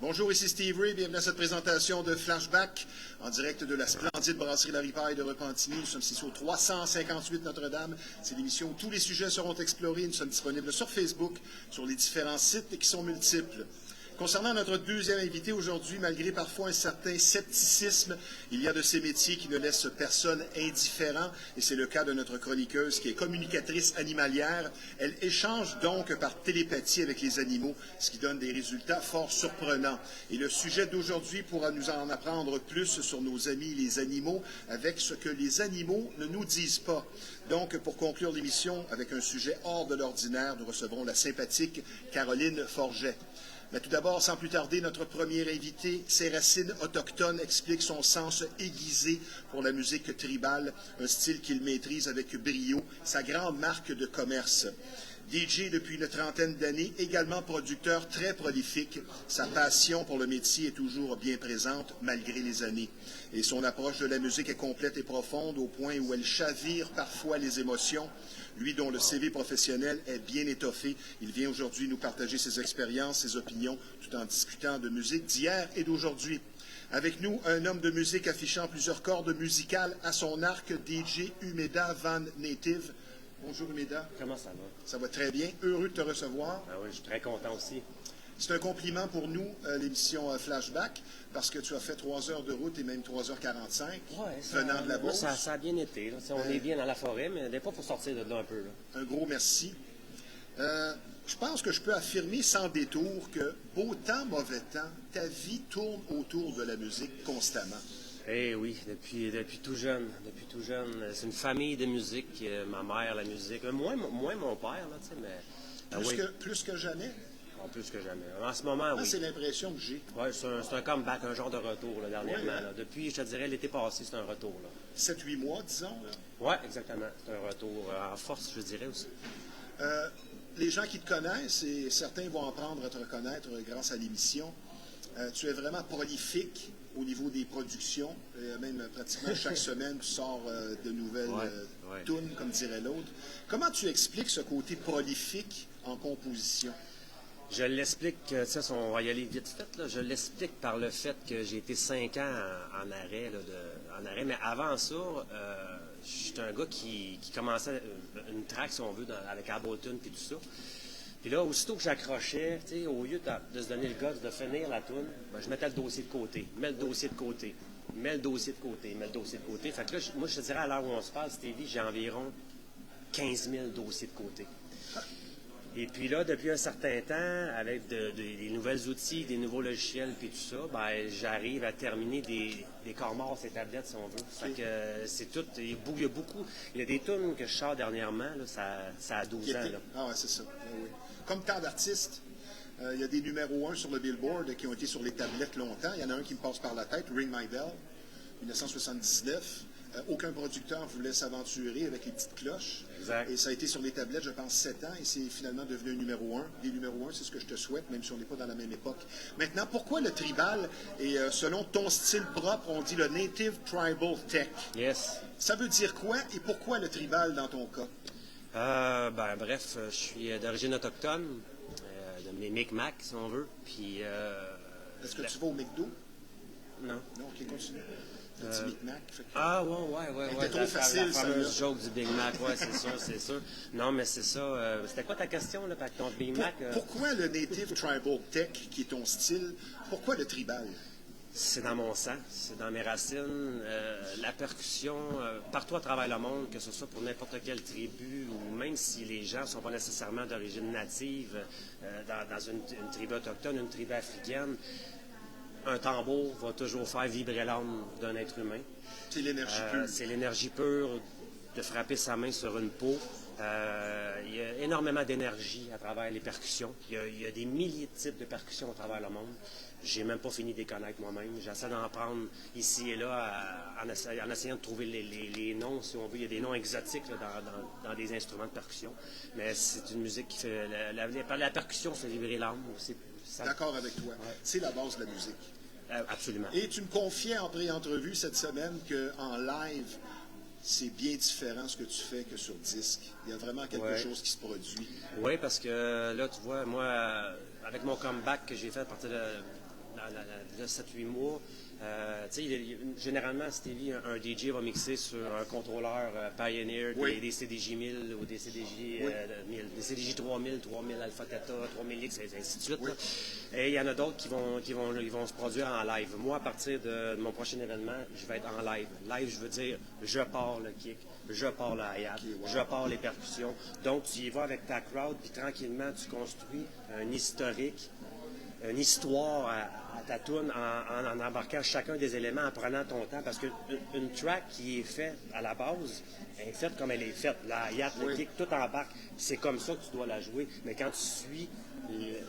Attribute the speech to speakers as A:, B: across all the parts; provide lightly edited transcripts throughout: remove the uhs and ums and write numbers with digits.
A: Bonjour, ici Steve Ray. Bienvenue à cette présentation de Flashback en direct de la splendide brasserie La Ripaille de Repentigny. Nous sommes ici au 358 Notre-Dame. C'est l'émission où tous les sujets seront explorés. Nous sommes disponibles sur Facebook, sur les différents sites qui sont multiples. Concernant notre deuxième invité aujourd'hui, malgré parfois un certain scepticisme, il y a de ces métiers qui ne laissent personne indifférent, et c'est le cas de notre chroniqueuse qui est communicatrice animalière. Elle échange donc par télépathie avec les animaux, ce qui donne des résultats fort surprenants. Et le sujet d'aujourd'hui pourra nous en apprendre plus sur nos amis les animaux, avec ce que les animaux ne nous disent pas. Donc, pour conclure l'émission avec un sujet hors de l'ordinaire, nous recevrons la sympathique Caroline Forget. Mais tout d'abord, sans plus tarder, notre premier invité, ses racines autochtones, explique son sens aiguisé pour la musique tribale, un style qu'il maîtrise avec brio, sa grande marque de commerce. DJ depuis une trentaine d'années, également producteur très prolifique, sa passion pour le métier est toujours bien présente malgré les années. Et son approche de la musique est complète et profonde au point où elle chavire parfois les émotions. Lui dont le CV professionnel est bien étoffé, il vient aujourd'hui nous partager ses expériences, ses opinions, tout en discutant de musique d'hier et d'aujourd'hui. Avec nous, un homme de musique affichant plusieurs cordes musicales à son arc, DJ Umeda Van Native. Bonjour Umeda.
B: Comment ça va?
A: Ça va très bien. Heureux de te recevoir.
B: Ah oui, je suis très content aussi.
A: C'est un compliment pour nous, l'émission Flashback, parce que tu as fait 3 heures de route et même 3h45 venant de la Beauce.
B: Ça a bien été. Là. On est bien dans la forêt, mais des fois, il faut sortir de là un peu. Là.
A: Un gros merci. Je pense que je peux affirmer sans détour que, beau temps, mauvais temps, ta vie tourne autour de la musique constamment.
B: Eh oui, depuis tout jeune. Depuis tout jeune. C'est une famille de musique. Ma mère, la musique. Moins mon père, là, tu sais, mais...
A: Plus que jamais?
B: Non, plus que jamais. En ce moment, oui.
A: C'est l'impression que j'ai.
B: Oui, c'est un comeback, un genre de retour, là, dernièrement. Oui, là. Depuis, je te dirais, l'été passé, c'est un retour.
A: 7-8 mois, disons.
B: Oui, exactement. C'est un retour en force, je dirais aussi.
A: Les gens qui te connaissent, et certains vont apprendre à te reconnaître grâce à l'émission, tu es vraiment prolifique au niveau des productions. Même pratiquement chaque semaine, tu sors de nouvelles tunes, comme dirait l'autre. Comment tu expliques ce côté prolifique en composition?
B: Je l'explique, on va y aller vite fait, là. Je l'explique par le fait que j'ai été 5 ans en arrêt, mais avant ça, j'étais un gars qui commençait une track, si on veut, avec Ableton et tout ça. Puis là, aussitôt que j'accrochais, au lieu de se donner le gosse de finir la tune, ben, je mettais le dossier de côté, mets le dossier de côté, mets le dossier de côté, mets le dossier de côté. Fait que là, moi, je te dirais, à l'heure où on se parle, Stevie, j'ai environ 15 000 dossiers de côté. Et puis là, depuis un certain temps, avec des nouvelles outils, des nouveaux logiciels, puis tout ça, ben, j'arrive à terminer des corps morts, ces tablettes, si on veut. Fait que c'est tout. Il y a beaucoup. Il y a des tunes que je sors dernièrement, là, ça a 12 ans. Là.
A: Ah ouais, c'est ça. Oui. Comme tant d'artistes, il y a des numéros 1 sur le Billboard qui ont été sur les tablettes longtemps. Il y en a un qui me passe par la tête, Ring My Bell, 1979. Aucun producteur voulait s'aventurer avec les petites cloches.
B: Exact.
A: Et ça a été sur les tablettes, je pense, 7 ans, et c'est finalement devenu un numéro 1. Les numéros 1, c'est ce que je te souhaite, même si on n'est pas dans la même époque. Maintenant, pourquoi le tribal? Et selon ton style propre, on dit le Native Tribal Tech.
B: Yes.
A: Ça veut dire quoi et pourquoi le tribal dans ton cas?
B: Bref, je suis d'origine autochtone, de mes Micmacs, si on veut. Puis.
A: Est-ce que tu vas au McDo?
B: Non.
A: Non, ok, continue. Le petit Big Mac.
B: Ah, ouais.
A: C'était trop facile,
B: la fameuse joke du Big Mac, ouais, c'est sûr. Non, mais c'est ça. C'était quoi ta question, là, avec ton Big Mac?
A: Pourquoi le Native Tribal Tech, qui est ton style, pourquoi le tribal?
B: C'est dans mon sang, c'est dans mes racines. La percussion, partout à travers le monde, que ce soit pour n'importe quelle tribu, ou même si les gens ne sont pas nécessairement d'origine native, dans une tribu autochtone, une tribu africaine, un tambour va toujours faire vibrer l'âme d'un être humain.
A: C'est l'énergie pure.
B: C'est l'énergie pure de frapper sa main sur une peau. Il y a énormément d'énergie à travers les percussions. Il y a des milliers de types de percussions à travers le monde. J'ai même pas fini de les connaître moi-même. J'essaie d'en prendre ici et là en essayant de trouver les noms, si on veut. Il y a des noms exotiques là, dans des instruments de percussion. Mais c'est une musique qui fait... La percussion fait vibrer l'âme.
A: D'accord avec toi. Ouais. C'est la base de la musique.
B: Absolument.
A: Et tu me confiais en pré-entrevue cette semaine qu'en live, c'est bien différent ce que tu fais que sur disque. Il y a vraiment quelque chose qui se produit.
B: Oui, parce que là, tu vois, moi, avec mon comeback que j'ai fait à partir de dans 7-8 mois. Généralement, Stevie, un DJ va mixer sur un contrôleur Pioneer, des CDJ 1000 ou des CDJ 1000, des CDJ 3000, 3000 Alpha Theta, 3000X, et ainsi de suite.
A: Oui.
B: Et il y en a d'autres qui vont se produire en live. Moi, à partir de mon prochain événement, je vais être en live. Live, je veux dire, je pars le kick, je pars le hi-hat, je pars les percussions. Donc, tu y vas avec ta crowd, puis tranquillement, tu construis un historique, une histoire à ta toune en embarquant chacun des éléments, en prenant ton temps, parce qu'une track qui est faite à la base est faite comme elle est faite. La hi-hat, le kick, tout embarque. C'est comme ça que tu dois la jouer. Mais quand tu suis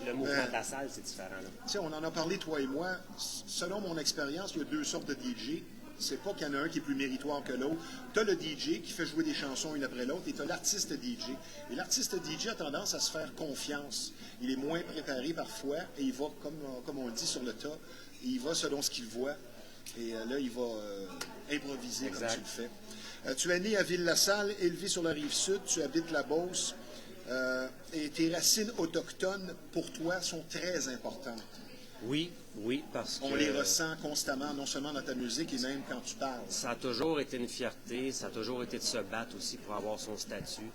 B: le mouvement de la salle, c'est différent.
A: Tu sais, on en a parlé, toi et moi. Selon mon expérience, il y a deux sortes de DJ. C'est pas qu'il y en a un qui est plus méritoire que l'autre. Tu as le DJ qui fait jouer des chansons une après l'autre et tu as l'artiste DJ. Et l'artiste DJ a tendance à se faire confiance. Il est moins préparé parfois et il va, comme on le dit, sur le tas. Et il va selon ce qu'il voit. Et là, il va improviser comme tu le fais. Tu es né à Ville-la-Salle, élevé sur la Rive-Sud. Tu habites la Beauce. Et tes racines autochtones, pour toi, sont très importantes.
B: Oui, parce que...
A: On les ressent constamment, non seulement dans ta musique, et même quand tu parles.
B: Ça a toujours été une fierté, ça a toujours été de se battre aussi pour avoir son statut.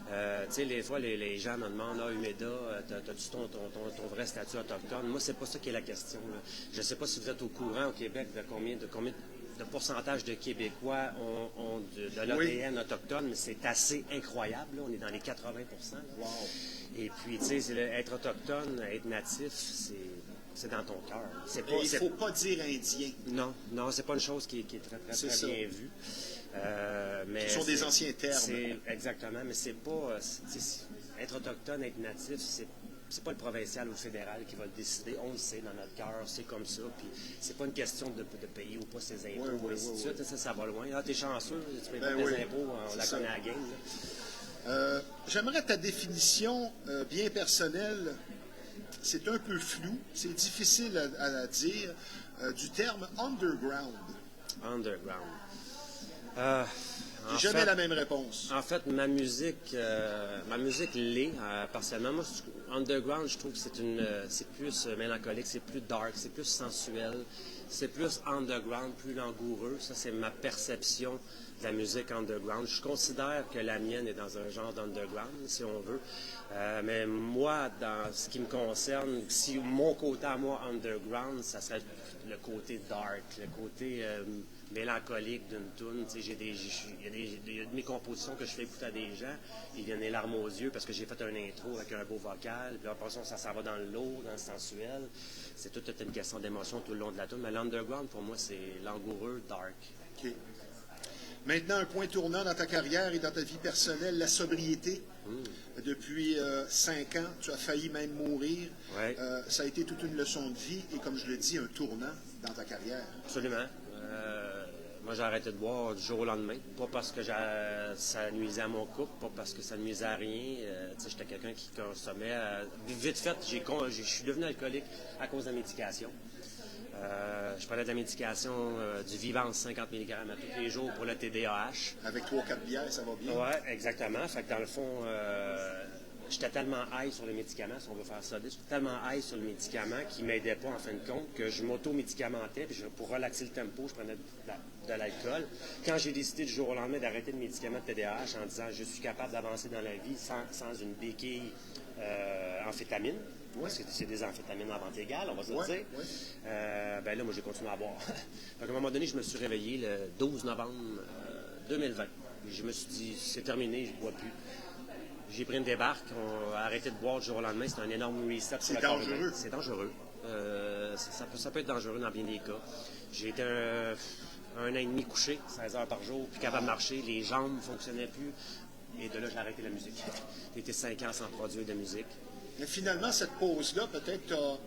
B: Tu sais, des fois, les gens me demandent, Humeda, as-tu ton vrai statut autochtone? Moi, c'est pas ça qui est la question. Là. Je ne sais pas si vous êtes au courant au Québec de combien de pourcentage de Québécois ont de l'ADN autochtone, mais c'est assez incroyable. Là. On est dans les 80%.
A: Wow.
B: Et puis, tu sais, être autochtone, être natif, c'est dans ton cœur.
A: Il ne faut pas dire indien.
B: Non, c'est pas une chose qui est très bien vue. Mais
A: ce sont des anciens termes.
B: Exactement, mais c'est pas... être autochtone, être natif, c'est pas le provincial ou le fédéral qui va le décider. On le sait dans notre cœur, c'est comme ça. Puis c'est pas une question de payer ou pas ses impôts, ainsi de suite. Ça va loin. T'es chanceux, tu payes pas tes impôts, on la connaît à la game.
A: J'aimerais ta définition bien personnelle. C'est un peu flou, c'est difficile à dire, du terme underground.
B: Underground.
A: J'ai jamais la même réponse.
B: En fait, ma musique l'est, partiellement. Moi, underground, je trouve que c'est plus mélancolique, c'est plus dark, c'est plus sensuel, c'est plus underground, plus langoureux. Ça, c'est ma perception de la musique underground. Je considère que la mienne est dans un genre d'underground, si on veut. Mais moi, dans ce qui me concerne, si mon côté à moi underground, ça serait le côté dark, le côté mélancolique d'une tune. Il y a de mes compositions que je fais écouter à des gens, ils viennent les larmes aux yeux parce que j'ai fait un intro avec un beau vocal, puis après ça s'en va dans le lourd, dans le sensuel. C'est toute une question d'émotion tout le long de la tune. Mais l'underground, pour moi, c'est langoureux, dark.
A: OK. Maintenant, un point tournant dans ta carrière et dans ta vie personnelle, la sobriété. Depuis 5 ans, tu as failli même mourir.
B: Ouais.
A: Ça a été toute une leçon de vie et, comme je le dis, un tournant dans ta carrière.
B: Absolument. Moi, j'ai arrêté de boire du jour au lendemain. Pas parce que ça nuisait à mon couple, pas parce que ça nuisait à rien. J'étais quelqu'un qui consommait. Vite fait, je suis devenu alcoolique à cause de la médication. Je prenais de la médication du Vivance 50 mg à tous les jours pour le TDAH.
A: Avec 3-4 bières, ça va bien?
B: Oui, exactement. Fait que dans le fond, j'étais tellement high sur le médicament, si on veut faire ça, j'étais tellement high sur le médicament qu'il ne m'aidait pas en fin de compte, que je m'auto-médicamentais, puis pour relaxer le tempo, je prenais de l'alcool. Quand j'ai décidé du jour au lendemain d'arrêter le médicament de TDAH en disant je suis capable d'avancer dans la vie sans une béquille amphétamine, parce que c'est des amphétamines en vente légale, on va se le dire. Ben là, moi, j'ai continué à boire. Donc, à un moment donné, je me suis réveillé le 12 novembre 2020. Je me suis dit, c'est terminé, je ne bois plus. J'ai pris une débarque, on a arrêté de boire du jour au lendemain. C'est un énorme reset.
A: C'est dangereux.
B: C'est dangereux. Ça peut être dangereux dans bien des cas. J'ai été un an et demi couché, 16 heures par jour, plus capable de marcher, les jambes ne fonctionnaient plus. Et de là, j'ai arrêté la musique. J'ai été 5 ans sans produire de musique.
A: Mais finalement, cette pause-là, peut-être t'a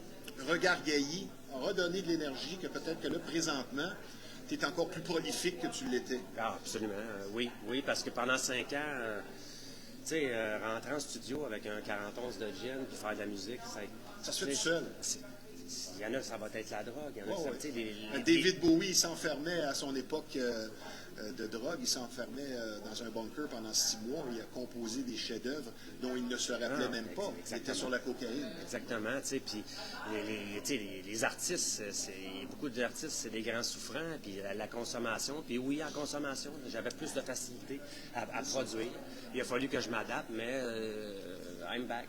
A: regargailli, a redonné de l'énergie, que peut-être que là, présentement, tu es encore plus prolifique que tu l'étais.
B: Ah, absolument. Oui, parce que pendant 5 ans, tu sais, rentrer en studio avec un 40 onces de gin puis faire de la musique,
A: ça se fait tout seul.
B: il y en a, ça va être la drogue. Il y en a,
A: Ouais,
B: ça,
A: ouais.
B: tu sais,
A: David Bowie, il s'enfermait à son époque de drogue. Il s'enfermait dans un bunker pendant 6 mois. Il a composé des chefs-d'œuvre dont il ne se rappelait même pas. Il était sur la cocaïne.
B: Exactement, tu sais, puis tu sais, les artistes, beaucoup d'artistes, c'est des grands souffrants, puis la consommation, puis oui, en consommation, j'avais plus de facilité à produire. Il a fallu que je m'adapte, mais I'm back.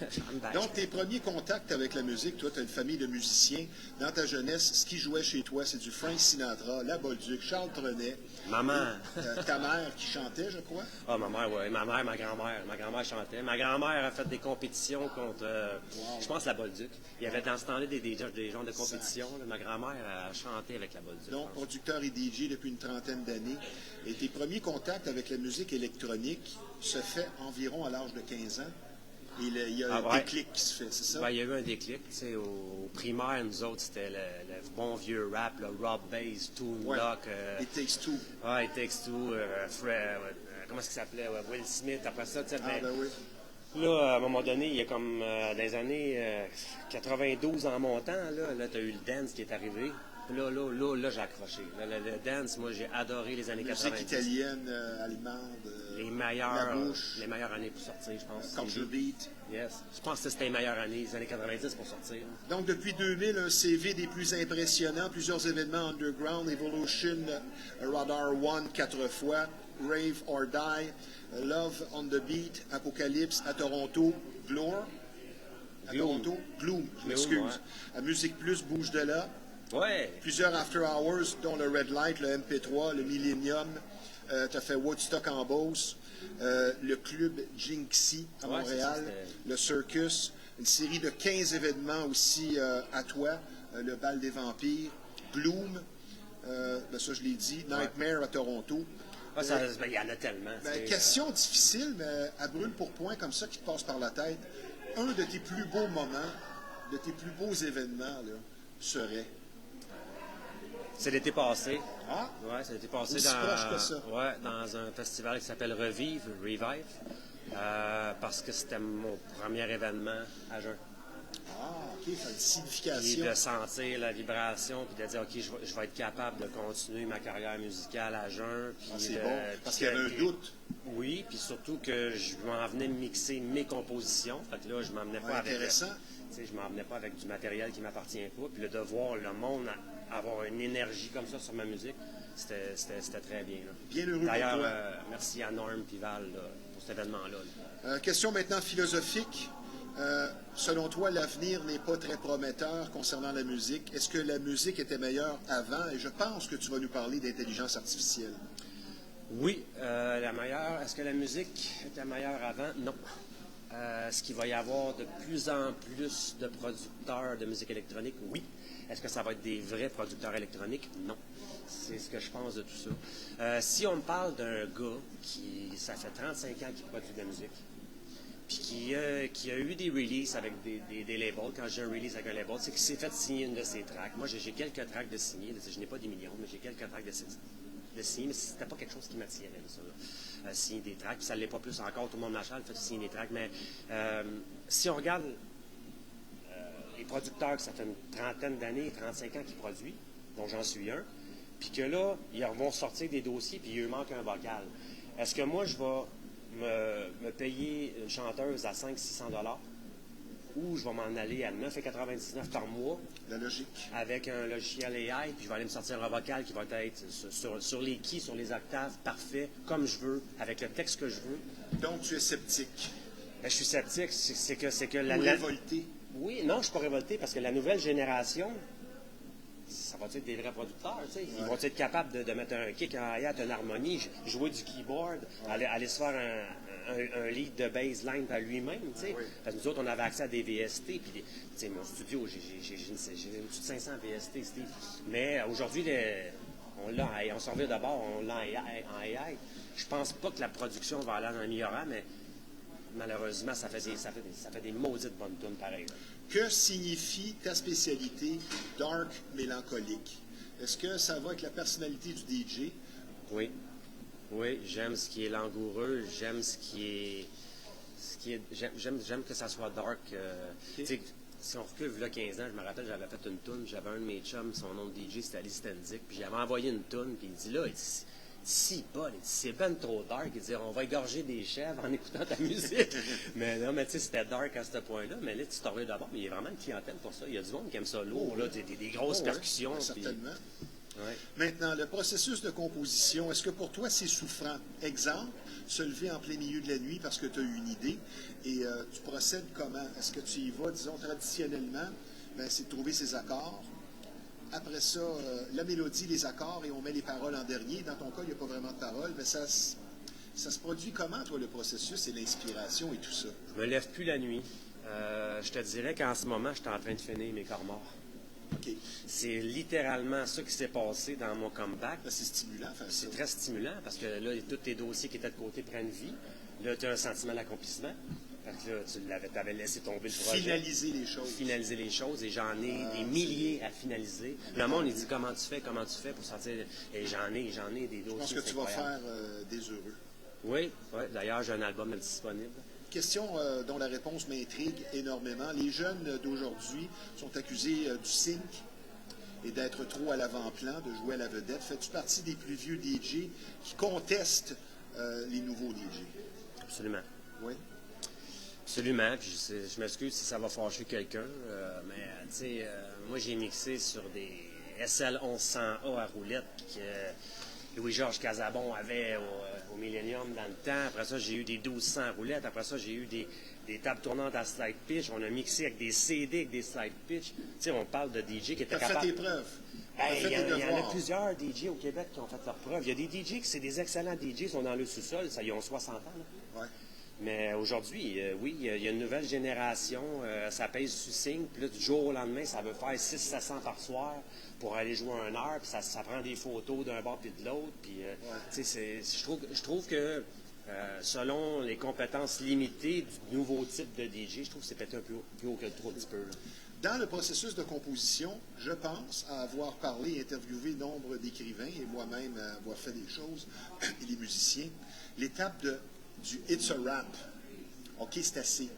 B: I'm back.
A: Donc, tes premiers contacts avec la musique, toi, tu as une famille de musiciens. Dans ta jeunesse, ce qui jouait chez toi, c'est du Frank Sinatra, La Bolduc, Charles Trenet.
B: Maman.
A: Ta mère qui chantait, je crois.
B: Ah, ma mère, oui. Ma mère, ma grand-mère. Ma grand-mère chantait. Ma grand-mère a fait des compétitions contre, je pense, la Bolduc. Il y avait dans ce temps-là des genres de compétitions. Là. Ma grand-mère a chanté avec la Bolduc.
A: Donc, producteur et DJ depuis une trentaine d'années. Et tes premiers contacts avec la musique électronique se fait environ à l'âge de 15 ans. Et il y a un déclic qui se fait, c'est ça?
B: Ben, il y a eu un déclic. Tu sais, au primaire, nous autres, c'était le bon vieux rap, le Rob Bass, Toon Lock.
A: It Takes Two.
B: It Takes Two. Comment est-ce qu'il s'appelait? Will Smith. Après ça, tu sais,
A: Ben oui.
B: là, à un moment donné, il y a comme dans les années 92 en montant, là tu as eu le dance qui est arrivé. Là, j'ai accroché. Le dance, moi, j'ai adoré les années
A: Musique
B: 90.
A: italienne, allemande,
B: les meilleures années pour sortir, je pense.
A: Culture Beat.
B: Yes. Je pense que c'était les meilleures années, les années 90 pour sortir.
A: Donc, depuis 2000, un CV des plus impressionnants, plusieurs événements underground, Evolution, Radar One 4 fois, Rave or Die, Love on the Beat, Apocalypse à Toronto, Gloom, je m'excuse.
B: Ouais.
A: À Musique Plus, Bouge de là.
B: Ouais.
A: Plusieurs After Hours, dont le Red Light, le MP3, le Millennium. Tu as fait Woodstock en Beauce, le club Jinxie à Montréal, le Circus, une série de 15 événements aussi à toi, le Bal des Vampires, Gloom, ça je l'ai dit, Nightmare à Toronto.
B: Il y en a tellement.
A: Question difficile, mais à brûle pour point comme ça qui te passe par la tête. Un de tes plus beaux moments, de tes plus beaux événements là, serait...
B: C'est l'été passé.
A: Ah?
B: Ouais, c'est l'été passé
A: Aussi proche que ça.
B: dans un festival qui s'appelle Revive, parce que c'était mon premier événement à jeun.
A: Ah, OK, ça a une signification.
B: Puis de sentir la vibration, puis de dire, OK, je vais être capable de continuer ma carrière musicale à jeun.
A: C'est bon, parce qu'il y avait un doute.
B: Oui, puis surtout que je m'en venais mixer mes compositions. Fait que là, je m'emmenais pas avec...
A: Intéressant.
B: Je m'en venais pas avec du matériel qui m'appartient pas. Puis de voir le monde avoir une énergie comme ça sur ma musique, c'était très bien. Là.
A: Bien heureux
B: D'ailleurs,
A: pour toi.
B: merci à Norm et Val pour cet événement-là.
A: Question maintenant philosophique. Selon toi, l'avenir n'est pas très prometteur concernant la musique. Est-ce que la musique était meilleure avant? Et je pense que tu vas nous parler d'intelligence artificielle.
B: Oui, la meilleure. Est-ce que la musique était meilleure avant? Non. Est-ce qu'il va y avoir de plus en plus de producteurs de musique électronique? Oui. Est-ce que ça va être des vrais producteurs électroniques? Non. C'est ce que je pense de tout ça. Si on me parle d'un gars ça fait 35 ans qu'il produit de la musique, puis qui a eu des releases avec des labels, quand j'ai un release avec un label, c'est qu'il s'est fait signer une de ses tracks. Moi, j'ai quelques tracks de signer. Je n'ai pas des millions, mais j'ai quelques tracks de signer, mais c'était pas quelque chose qui m'attirait, ça, là. Signer des tracks, puis ça ne l'est pas plus encore, tout le monde m'achète, fait signer des tracks, mais si on regarde les producteurs, que ça fait une trentaine d'années, 35 ans qu'ils produisent, dont j'en suis un, puis que là, ils vont sortir des dossiers, puis il leur manque un vocal. Est-ce que moi, je vais me payer une chanteuse à 500-600 $, ou je vais m'en aller à 9,99 par mois.
A: La logique.
B: Avec un logiciel AI, puis je vais aller me sortir un vocal qui va être sur les keys, sur les octaves, parfait, comme je veux, avec le texte que je veux.
A: Donc, tu es sceptique.
B: Ben, je suis sceptique, c'est que
A: Ou révolté.
B: Oui, non, je ne suis pas révolté, parce que la nouvelle génération, ça va être des vrais producteurs, tu sais. Ils vont être capables de mettre un kick en hi-hat, une harmonie, jouer du keyboard, aller se faire un lead de bassline par lui-même, tu sais. Parce que nous autres, on avait accès à des VST, puis tu sais, mon studio, j'ai au-dessus de 500 VST, Steve. Mais aujourd'hui, on s'en revient d'abord, on l'a en AI. Je pense pas que la production va aller en améliorant, mais malheureusement, ça fait des maudites bonnes tunes pareilles.
A: Que signifie ta spécialité dark mélancolique? Est-ce que ça va avec la personnalité du DJ?
B: Oui. Oui, j'aime ce qui est langoureux, j'aime ce qui est j'aime que ça soit dark. si on recule, il y a 15 ans, je me rappelle, j'avais fait une toune, j'avais un de mes chums, son nom de DJ, c'était Ali Stenzik, puis j'avais envoyé une toune, puis il dit là, il dit, si, Paul, il dit, c'est ben trop dark, il dit, on va égorger des chèvres en écoutant ta musique. Mais non, mais tu sais, c'était dark à ce point-là, mais là, tu t'en reviens d'abord, mais il y a vraiment une clientèle pour ça. Il y a du monde qui aime ça lourd, là, des grosses percussions.
A: Oui, certainement.
B: Ouais.
A: Maintenant, le processus de composition, est-ce que pour toi c'est souffrant? Exemple, se lever en plein milieu de la nuit parce que tu as eu une idée et tu procèdes comment? Est-ce que tu y vas, disons, traditionnellement, ben, c'est de trouver ses accords. Après ça, la mélodie, les accords et on met les paroles en dernier. Dans ton cas, il n'y a pas vraiment de paroles, mais ça se produit comment, toi, le processus et l'inspiration et tout ça?
B: Je me lève plus la nuit. Je te dirais qu'en ce moment, je suis en train de finir mes corps morts.
A: OK.
B: C'est littéralement ça qui s'est passé dans mon comeback.
A: Ben, c'est stimulant, faire ça.
B: C'est très stimulant parce que là, tous tes dossiers qui étaient de côté prennent vie. Là, tu as un sentiment d'accomplissement. Parce que là, tu avais laissé tomber le projet.
A: Finaliser les choses.
B: Finaliser les choses. Et j'en ai des milliers à finaliser. Le monde, il dit comment tu fais pour sortir. Et j'en ai des dossiers.
A: Je pense que tu vas faire des heureux.
B: Oui. D'ailleurs, j'ai un album disponible.
A: Question dont la réponse m'intrigue énormément. Les jeunes d'aujourd'hui sont accusés du sync et d'être trop à l'avant-plan, de jouer à la vedette. Fais-tu partie des plus vieux DJ qui contestent les nouveaux DJ?
B: Absolument.
A: Oui.
B: Absolument. Puis je m'excuse si ça va fâcher quelqu'un, mais tu sais, moi j'ai mixé sur des SL 1100A à roulette que Louis-Georges Casabon avait au Millennium dans le temps. Après ça, j'ai eu des 1200 à roulettes. Après ça, j'ai eu des tables tournantes à slide pitch. On a mixé avec des CD, avec des slide pitch. Tu sais, on parle de DJ qui étaient
A: Tu as fait
B: capables...
A: tes preuves.
B: Il y en a plusieurs DJ au Québec qui ont fait leurs preuves. Il y a des DJ qui c'est des excellents DJ, ils sont dans le sous-sol, ils ont 60 ans. Là.
A: Ouais.
B: Mais aujourd'hui, oui, il y a une nouvelle génération, ça pèse sous signe, puis là, du jour au lendemain, ça veut faire 600-700 par soir pour aller jouer 1 heure, puis ça prend des photos d'un bord puis de l'autre, puis, tu sais, je trouve que selon les compétences limitées du nouveau type de DJ, je trouve que c'est peut-être un peu plus haut que le trou un petit peu. Là.
A: Dans le processus de composition, je pense à avoir parlé et interviewé nombre d'écrivains et moi-même à avoir fait des choses, et les musiciens. L'étape du « It's a Rap ». OK, c'est assez.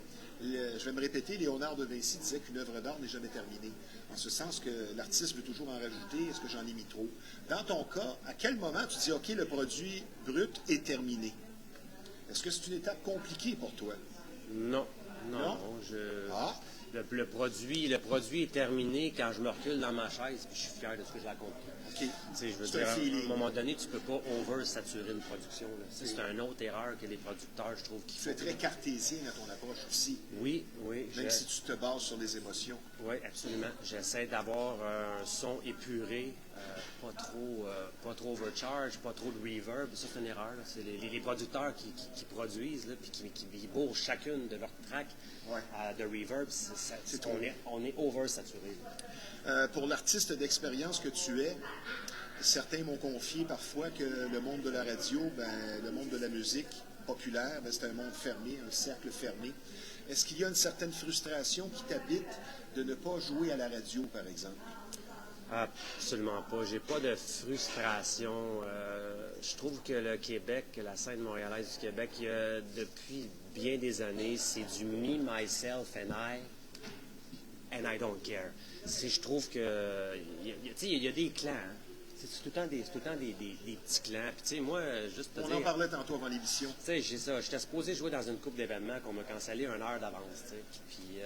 A: Je vais me répéter, Léonard de Vinci disait qu'une œuvre d'art n'est jamais terminée. En ce sens que l'artiste veut toujours en rajouter. Est-ce que j'en ai mis trop? Dans ton cas, à quel moment tu dis « OK, le produit brut est terminé ». Est-ce que c'est une étape compliquée pour toi?
B: Non. Le produit est terminé quand je me recule dans ma chaise et je suis fier de ce que j'ai accompli.
A: Okay.
B: Je veux dire, à un moment donné, tu ne peux pas over-saturer une production. C'est une autre erreur que les producteurs, je trouve, qu'ils font.
A: Tu es très cartésien dans ton approche aussi.
B: Oui.
A: Même si tu te bases sur les émotions.
B: Oui, absolument. J'essaie d'avoir un son épuré, pas trop overcharge, pas trop de reverb. Ça, c'est une erreur. C'est les producteurs qui produisent puis qui bourrent chacune de leurs tracks de reverb. On est oversaturé.
A: Pour l'artiste d'expérience que tu es, certains m'ont confié parfois que le monde de la radio, le monde de la musique populaire, c'est un monde fermé, un cercle fermé. Est-ce qu'il y a une certaine frustration qui t'habite de ne pas jouer à la radio, par exemple?
B: Absolument pas. J'ai pas de frustration. Je trouve que le Québec, la scène montréalaise du Québec, depuis bien des années, c'est du me, myself and I don't care. Je trouve que il y a des clans. Hein. C'est tout le temps des petits clans. Puis, moi, juste te
A: On
B: dire,
A: en parlait tantôt avant l'émission.
B: J'ai ça. J'étais supposé jouer dans une coupe d'événements qu'on m'a cancellé 1 heure d'avance. Puis,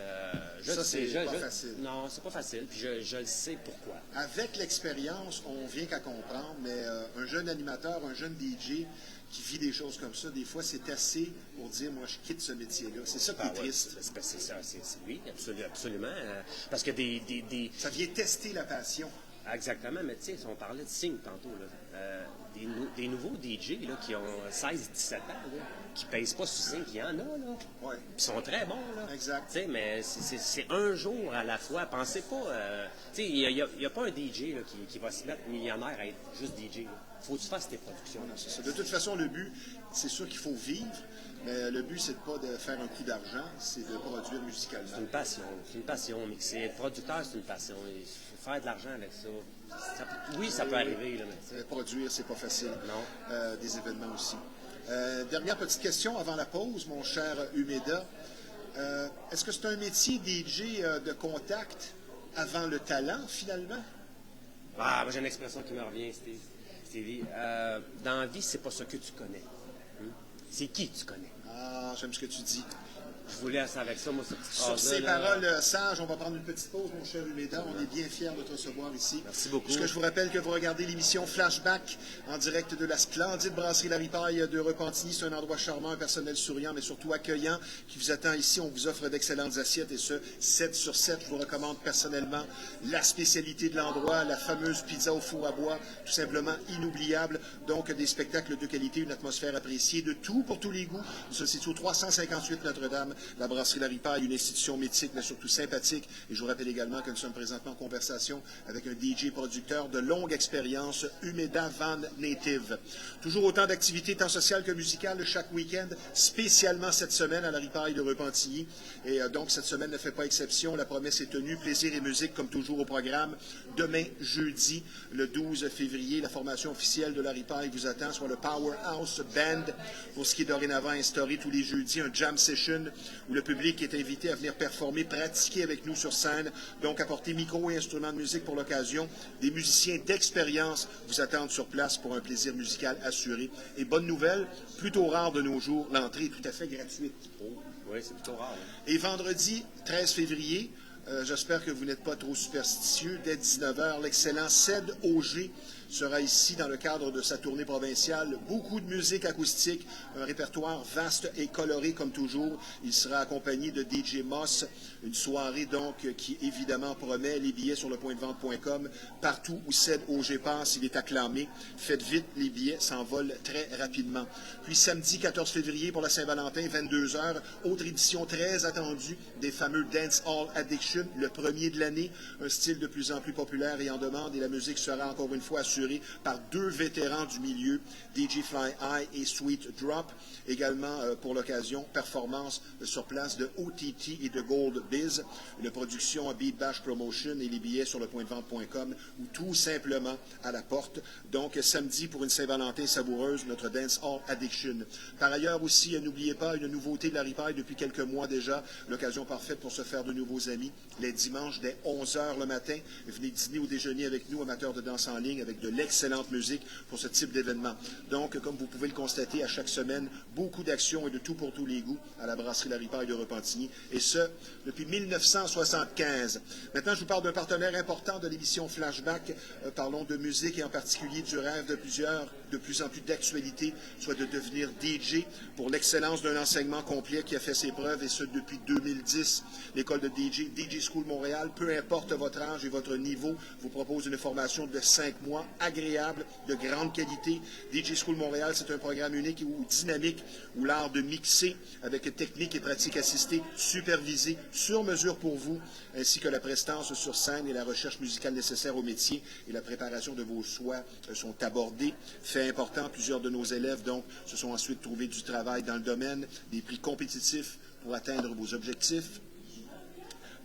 A: ça, c'est pas facile.
B: Non, c'est pas facile. Puis, je le sais pourquoi.
A: Avec l'expérience, on vient qu'à comprendre, mais un jeune animateur, un jeune DJ qui vit des choses comme ça, des fois, c'est assez pour dire, moi, je quitte ce métier-là. C'est ça qui est triste.
B: C'est ça. Oui, absolument. Parce que
A: ça vient tester la passion.
B: Exactement, mais tu sais, on parlait de signes tantôt, là. Des nouveaux DJ là, qui ont 16-17 ans, là, qui ne pèsent pas sous signe, il y en a, là.
A: Ouais.
B: Ils sont très bons, là.
A: Exact.
B: Tu sais, mais c'est un jour à la fois. Pensez pas... tu sais, il n'y a pas un DJ là, qui va se mettre millionnaire à être juste DJ. Il faut que tu fasses tes productions.
A: Non, c'est ça. De toute façon, le but, c'est sûr qu'il faut vivre, mais le but, c'est pas de faire un coup d'argent, c'est de produire musicalement.
B: C'est une passion, mixer. Être producteur, c'est une passion. Il faut faire de l'argent avec ça. Ça peut arriver. Là, mais
A: produire, c'est pas facile.
B: Non.
A: Des événements aussi. Dernière petite question avant la pause, mon cher Umeda. Est-ce que c'est un métier DJ de contact avant le talent, finalement?
B: Ah, moi, j'ai une expression qui me revient, Stevie. Dans la vie, c'est pas ce que tu connais. C'est qui tu connais.
A: Ah, j'aime ce que tu dis.
B: Je vous laisse avec ça, moi, cette petite
A: Sur
B: phrase-là.
A: ces paroles sages, on va prendre une petite pause, mon cher Umeda. On est bien fiers de te recevoir ici.
B: Merci beaucoup.
A: Puisque je vous rappelle que vous regardez l'émission Flashback en direct de la splendide brasserie La Ripaille de Repentigny. C'est un endroit charmant, un personnel souriant, mais surtout accueillant qui vous attend ici. On vous offre d'excellentes assiettes et ce, 7 sur 7. Je vous recommande personnellement la spécialité de l'endroit, la fameuse pizza au four à bois, tout simplement inoubliable. Donc, des spectacles de qualité, une atmosphère appréciée, de tout pour tous les goûts. Nous sommes situés au 358 Notre-Dame, la brasserie La Ripaille, une institution mythique, mais surtout sympathique. Et je vous rappelle également que nous sommes présentement en conversation avec un DJ producteur de longue expérience, Umeda Van Native. Toujours autant d'activités, tant sociales que musicales, chaque week-end, spécialement cette semaine à La Ripaille de Repentigny. Et donc, cette semaine ne fait pas exception. La promesse est tenue. Plaisir et musique, comme toujours, au programme. Demain, jeudi, le 12 février, la formation officielle de La Ripaille vous attend, soit le Powerhouse Band, pour ce qui est dorénavant instauré tous les jeudis, un jam session où le public est invité à venir performer, pratiquer avec nous sur scène, donc apporter micro et instruments de musique pour l'occasion. Des musiciens d'expérience vous attendent sur place pour un plaisir musical assuré. Et bonne nouvelle, plutôt rare de nos jours, l'entrée est tout à fait gratuite.
B: Oh, oui, c'est plutôt rare. Hein.
A: Et vendredi 13 février, j'espère que vous n'êtes pas trop superstitieux, dès 19h, l'excellent Ced Auger sera ici dans le cadre de sa tournée provinciale. Beaucoup de musique acoustique, un répertoire vaste et coloré comme toujours. Il sera accompagné de DJ Moss, une soirée donc qui évidemment promet. Les billets sur lepointdevente.com. Partout où Ced Auger passe, il est acclamé. Faites vite, les billets s'envolent très rapidement. Puis samedi 14 février pour la Saint-Valentin, 22h, autre édition très attendue des fameux Dance Hall Addiction, le premier de l'année, un style de plus en plus populaire et en demande, et la musique sera encore une fois assurée par deux vétérans du milieu, DJ Fly High et Sweet Drop. Également, pour l'occasion, performance sur place de OTT et de Gold Biz, une production à Beat Bash Promotion et les billets sur lepointdevente.com ou tout simplement à la porte. Donc, samedi pour une Saint-Valentin savoureuse, notre Dance Hall Addiction. Par ailleurs aussi, n'oubliez pas une nouveauté de La Ripaille depuis quelques mois déjà, l'occasion parfaite pour se faire de nouveaux amis. Les dimanches dès 11h le matin, venez dîner ou déjeuner avec nous, amateurs de danse en ligne, avec de l'excellente musique pour ce type d'événement. Donc, comme vous pouvez le constater, à chaque semaine, beaucoup d'actions et de tout pour tous les goûts à la brasserie La Ripaille de Repentigny, et ce, depuis 1975. Maintenant, je vous parle d'un partenaire important de l'émission Flashback. Parlons de musique et en particulier du rêve de plus en plus d'actualité, soit de devenir DJ pour l'excellence d'un enseignement complet qui a fait ses preuves, et ce, depuis 2010. L'école de DJ School Montréal, peu importe votre âge et votre niveau, vous propose une formation de 5 mois agréable, de grande qualité. DJ School Montréal, c'est un programme unique ou dynamique où l'art de mixer avec technique et pratique assistée, supervisée, sur mesure pour vous, ainsi que la prestance sur scène et la recherche musicale nécessaire au métier et la préparation de vos choix sont abordés. Fait important, plusieurs de nos élèves donc se sont ensuite trouvés du travail dans le domaine, des prix compétitifs pour atteindre vos objectifs.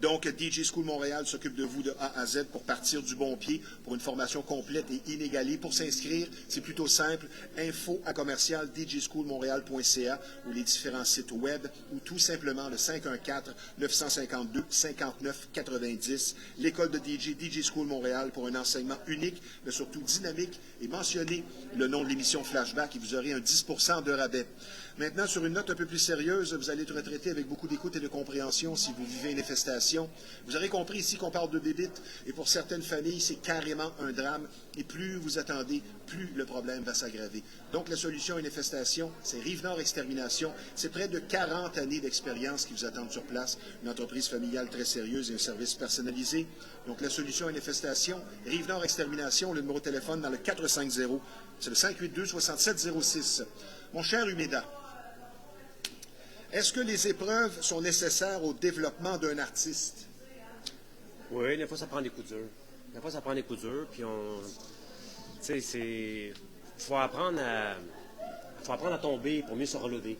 A: Donc, DJ School Montréal s'occupe de vous de A à Z pour partir du bon pied pour une formation complète et inégalée. Pour s'inscrire, c'est plutôt simple. info@djschoolmontréal.ca ou les différents sites web ou tout simplement le 514-952-5990. L'école de DJ School Montréal pour un enseignement unique, mais surtout dynamique. Et mentionnez le nom de l'émission Flashback et vous aurez un 10% de rabais. Maintenant, sur une note un peu plus sérieuse, vous allez être retraité avec beaucoup d'écoute et de compréhension si vous vivez une infestation. Vous aurez compris ici qu'on parle de bébites et pour certaines familles, c'est carrément un drame. Et plus vous attendez, plus le problème va s'aggraver. Donc, la solution à une infestation, c'est Rive-Nord Extermination. C'est près de 40 années d'expérience qui vous attendent sur place. Une entreprise familiale très sérieuse et un service personnalisé. Donc, la solution à une infestation, Rive-Nord Extermination, le numéro de téléphone dans le 450, c'est le 582-6706. Mon cher Umeda, est-ce que les épreuves sont nécessaires au développement d'un artiste?
B: Oui, des fois, ça prend des coups durs. Des fois, ça prend des coups durs, puis on... Tu sais, c'est... Faut apprendre à tomber pour mieux se relever.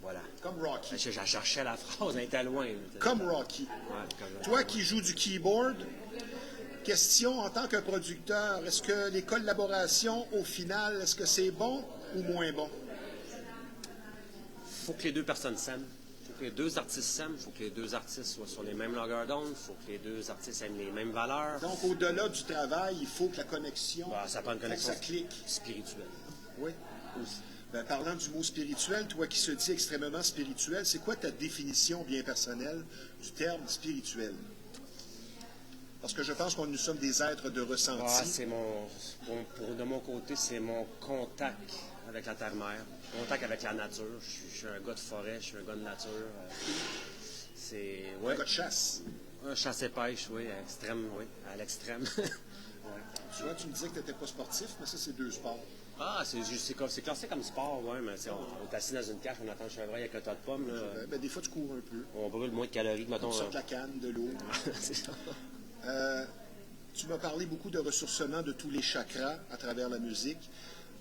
B: Voilà.
A: Comme Rocky.
B: Je cherchais la phrase, elle était loin.
A: Comme Rocky.
B: Ouais, comme...
A: Toi qui joues du keyboard, question en tant que producteur, est-ce que les collaborations, au final, est-ce que c'est bon ou moins bon?
B: Faut que les deux personnes s'aiment. faut que les deux artistes s'aiment, il faut que les deux artistes soient sur les mêmes longueurs d'onde, il faut que les deux artistes aiment les mêmes valeurs.
A: Donc, au-delà du travail, il faut que la connexion,
B: Ça prend une connexion
A: ça clique.
B: spirituelle.
A: Oui.
B: Aussi.
A: Ben, parlant du mot spirituel, toi qui se dis extrêmement spirituel, c'est quoi ta définition bien personnelle du terme spirituel? Parce que je pense que nous sommes des êtres de ressenti.
B: C'est de mon côté, c'est mon contact avec la terre-mère, contact avec la nature. Je suis un gars de forêt, je suis un gars de nature.
A: Un gars de chasse.
B: Chasse et pêche, oui, à l'extrême.
A: Tu vois, tu me disais que tu n'étais pas sportif, mais ça, c'est deux sports.
B: C'est classé comme sport, oui, mais on est assis dans une cache, on attend le chevreuil avec un tas de pommes. Là.
A: Ben, des fois, tu cours un peu.
B: On brûle moins de calories que, mettons...
A: Tu sortes la canne, de l'eau.
B: C'est ça.
A: Tu m'as parlé beaucoup de ressourcement de tous les chakras à travers la musique.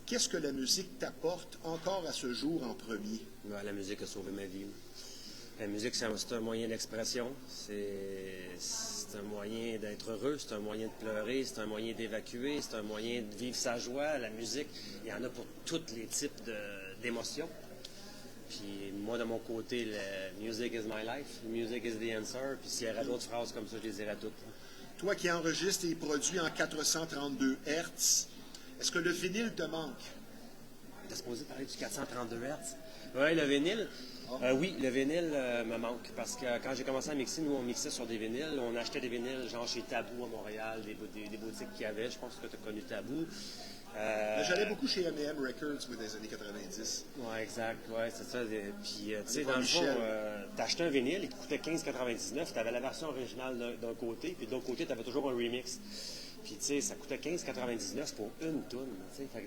A: Qu'est-ce que la musique t'apporte encore à ce jour en premier?
B: La musique a sauvé ma vie. La musique, c'est un moyen d'expression, c'est un moyen d'être heureux, c'est un moyen de pleurer, c'est un moyen d'évacuer, c'est un moyen de vivre sa joie. La musique, il y en a pour tous les types d'émotions. Puis moi, de mon côté, le music is my life, music is the answer. Puis s'il y avait d'autres phrases comme ça, je les dirais toutes.
A: Toi qui enregistres et produis en 432 Hz, est-ce que le vinyle te manque?
B: T'es supposé parler du 432 Hz? Oui, le vinyle. Oui, le vinyle me manque parce que quand j'ai commencé à mixer, nous, on mixait sur des vinyles. On achetait des vinyles, genre chez Tabou à Montréal, des boutiques qu'il y avait. Je pense que tu as connu Tabou.
A: J'allais beaucoup chez M&M Records des années 90.
B: Oui, exact. Ouais, c'est ça. Puis, tu sais, dans le fond, t'achetais un vinyle, il coûtait 15,99. Tu avais la version originale d'un côté, puis de l'autre côté, tu avais toujours un remix. Puis, tu sais, ça coûtait 15,99 pour une toune.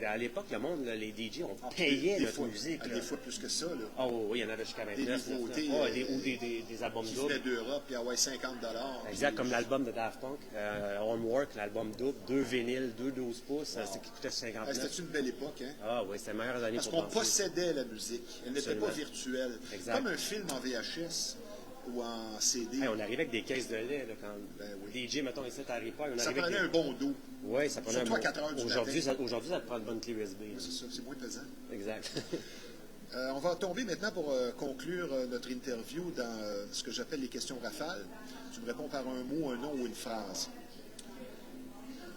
B: À l'époque, le monde, les DJ, on payait notre musique.
A: Des fois plus que ça. Là.
B: Ah oui, il y en avait jusqu'à 29.
A: Des nouveautés.
B: Ou des albums doubles.
A: Qui venaient d'Europe, puis ouais, 50 $.
B: Exact, comme l'album de Daft Punk, Homework, l'album double, 2 vinyles, 2 12 pouces, c'est qui coûtait 59.
A: C'était une belle époque, hein?
B: Ah oui, c'était les meilleures années
A: Parce
B: pour
A: qu'on possédait la musique. Elle n'était pas virtuelle.
B: Exact.
A: Comme un film en VHS ou en CD.
B: Hey, on arrivait avec des caisses de lait, là, quand
A: oui.
B: DJ, mettons, ici, t'arrives pas.
A: Ça prenait un bon dos.
B: Oui, ça prenait
A: Surtout à 4 heures du matin.
B: Aujourd'hui, ça te prend une bonne clé USB.
A: C'est ça, c'est moins pesant.
B: Exact.
A: On va tomber maintenant pour conclure notre interview dans ce que j'appelle les questions rafales. Tu me réponds par un mot, un nom ou une phrase.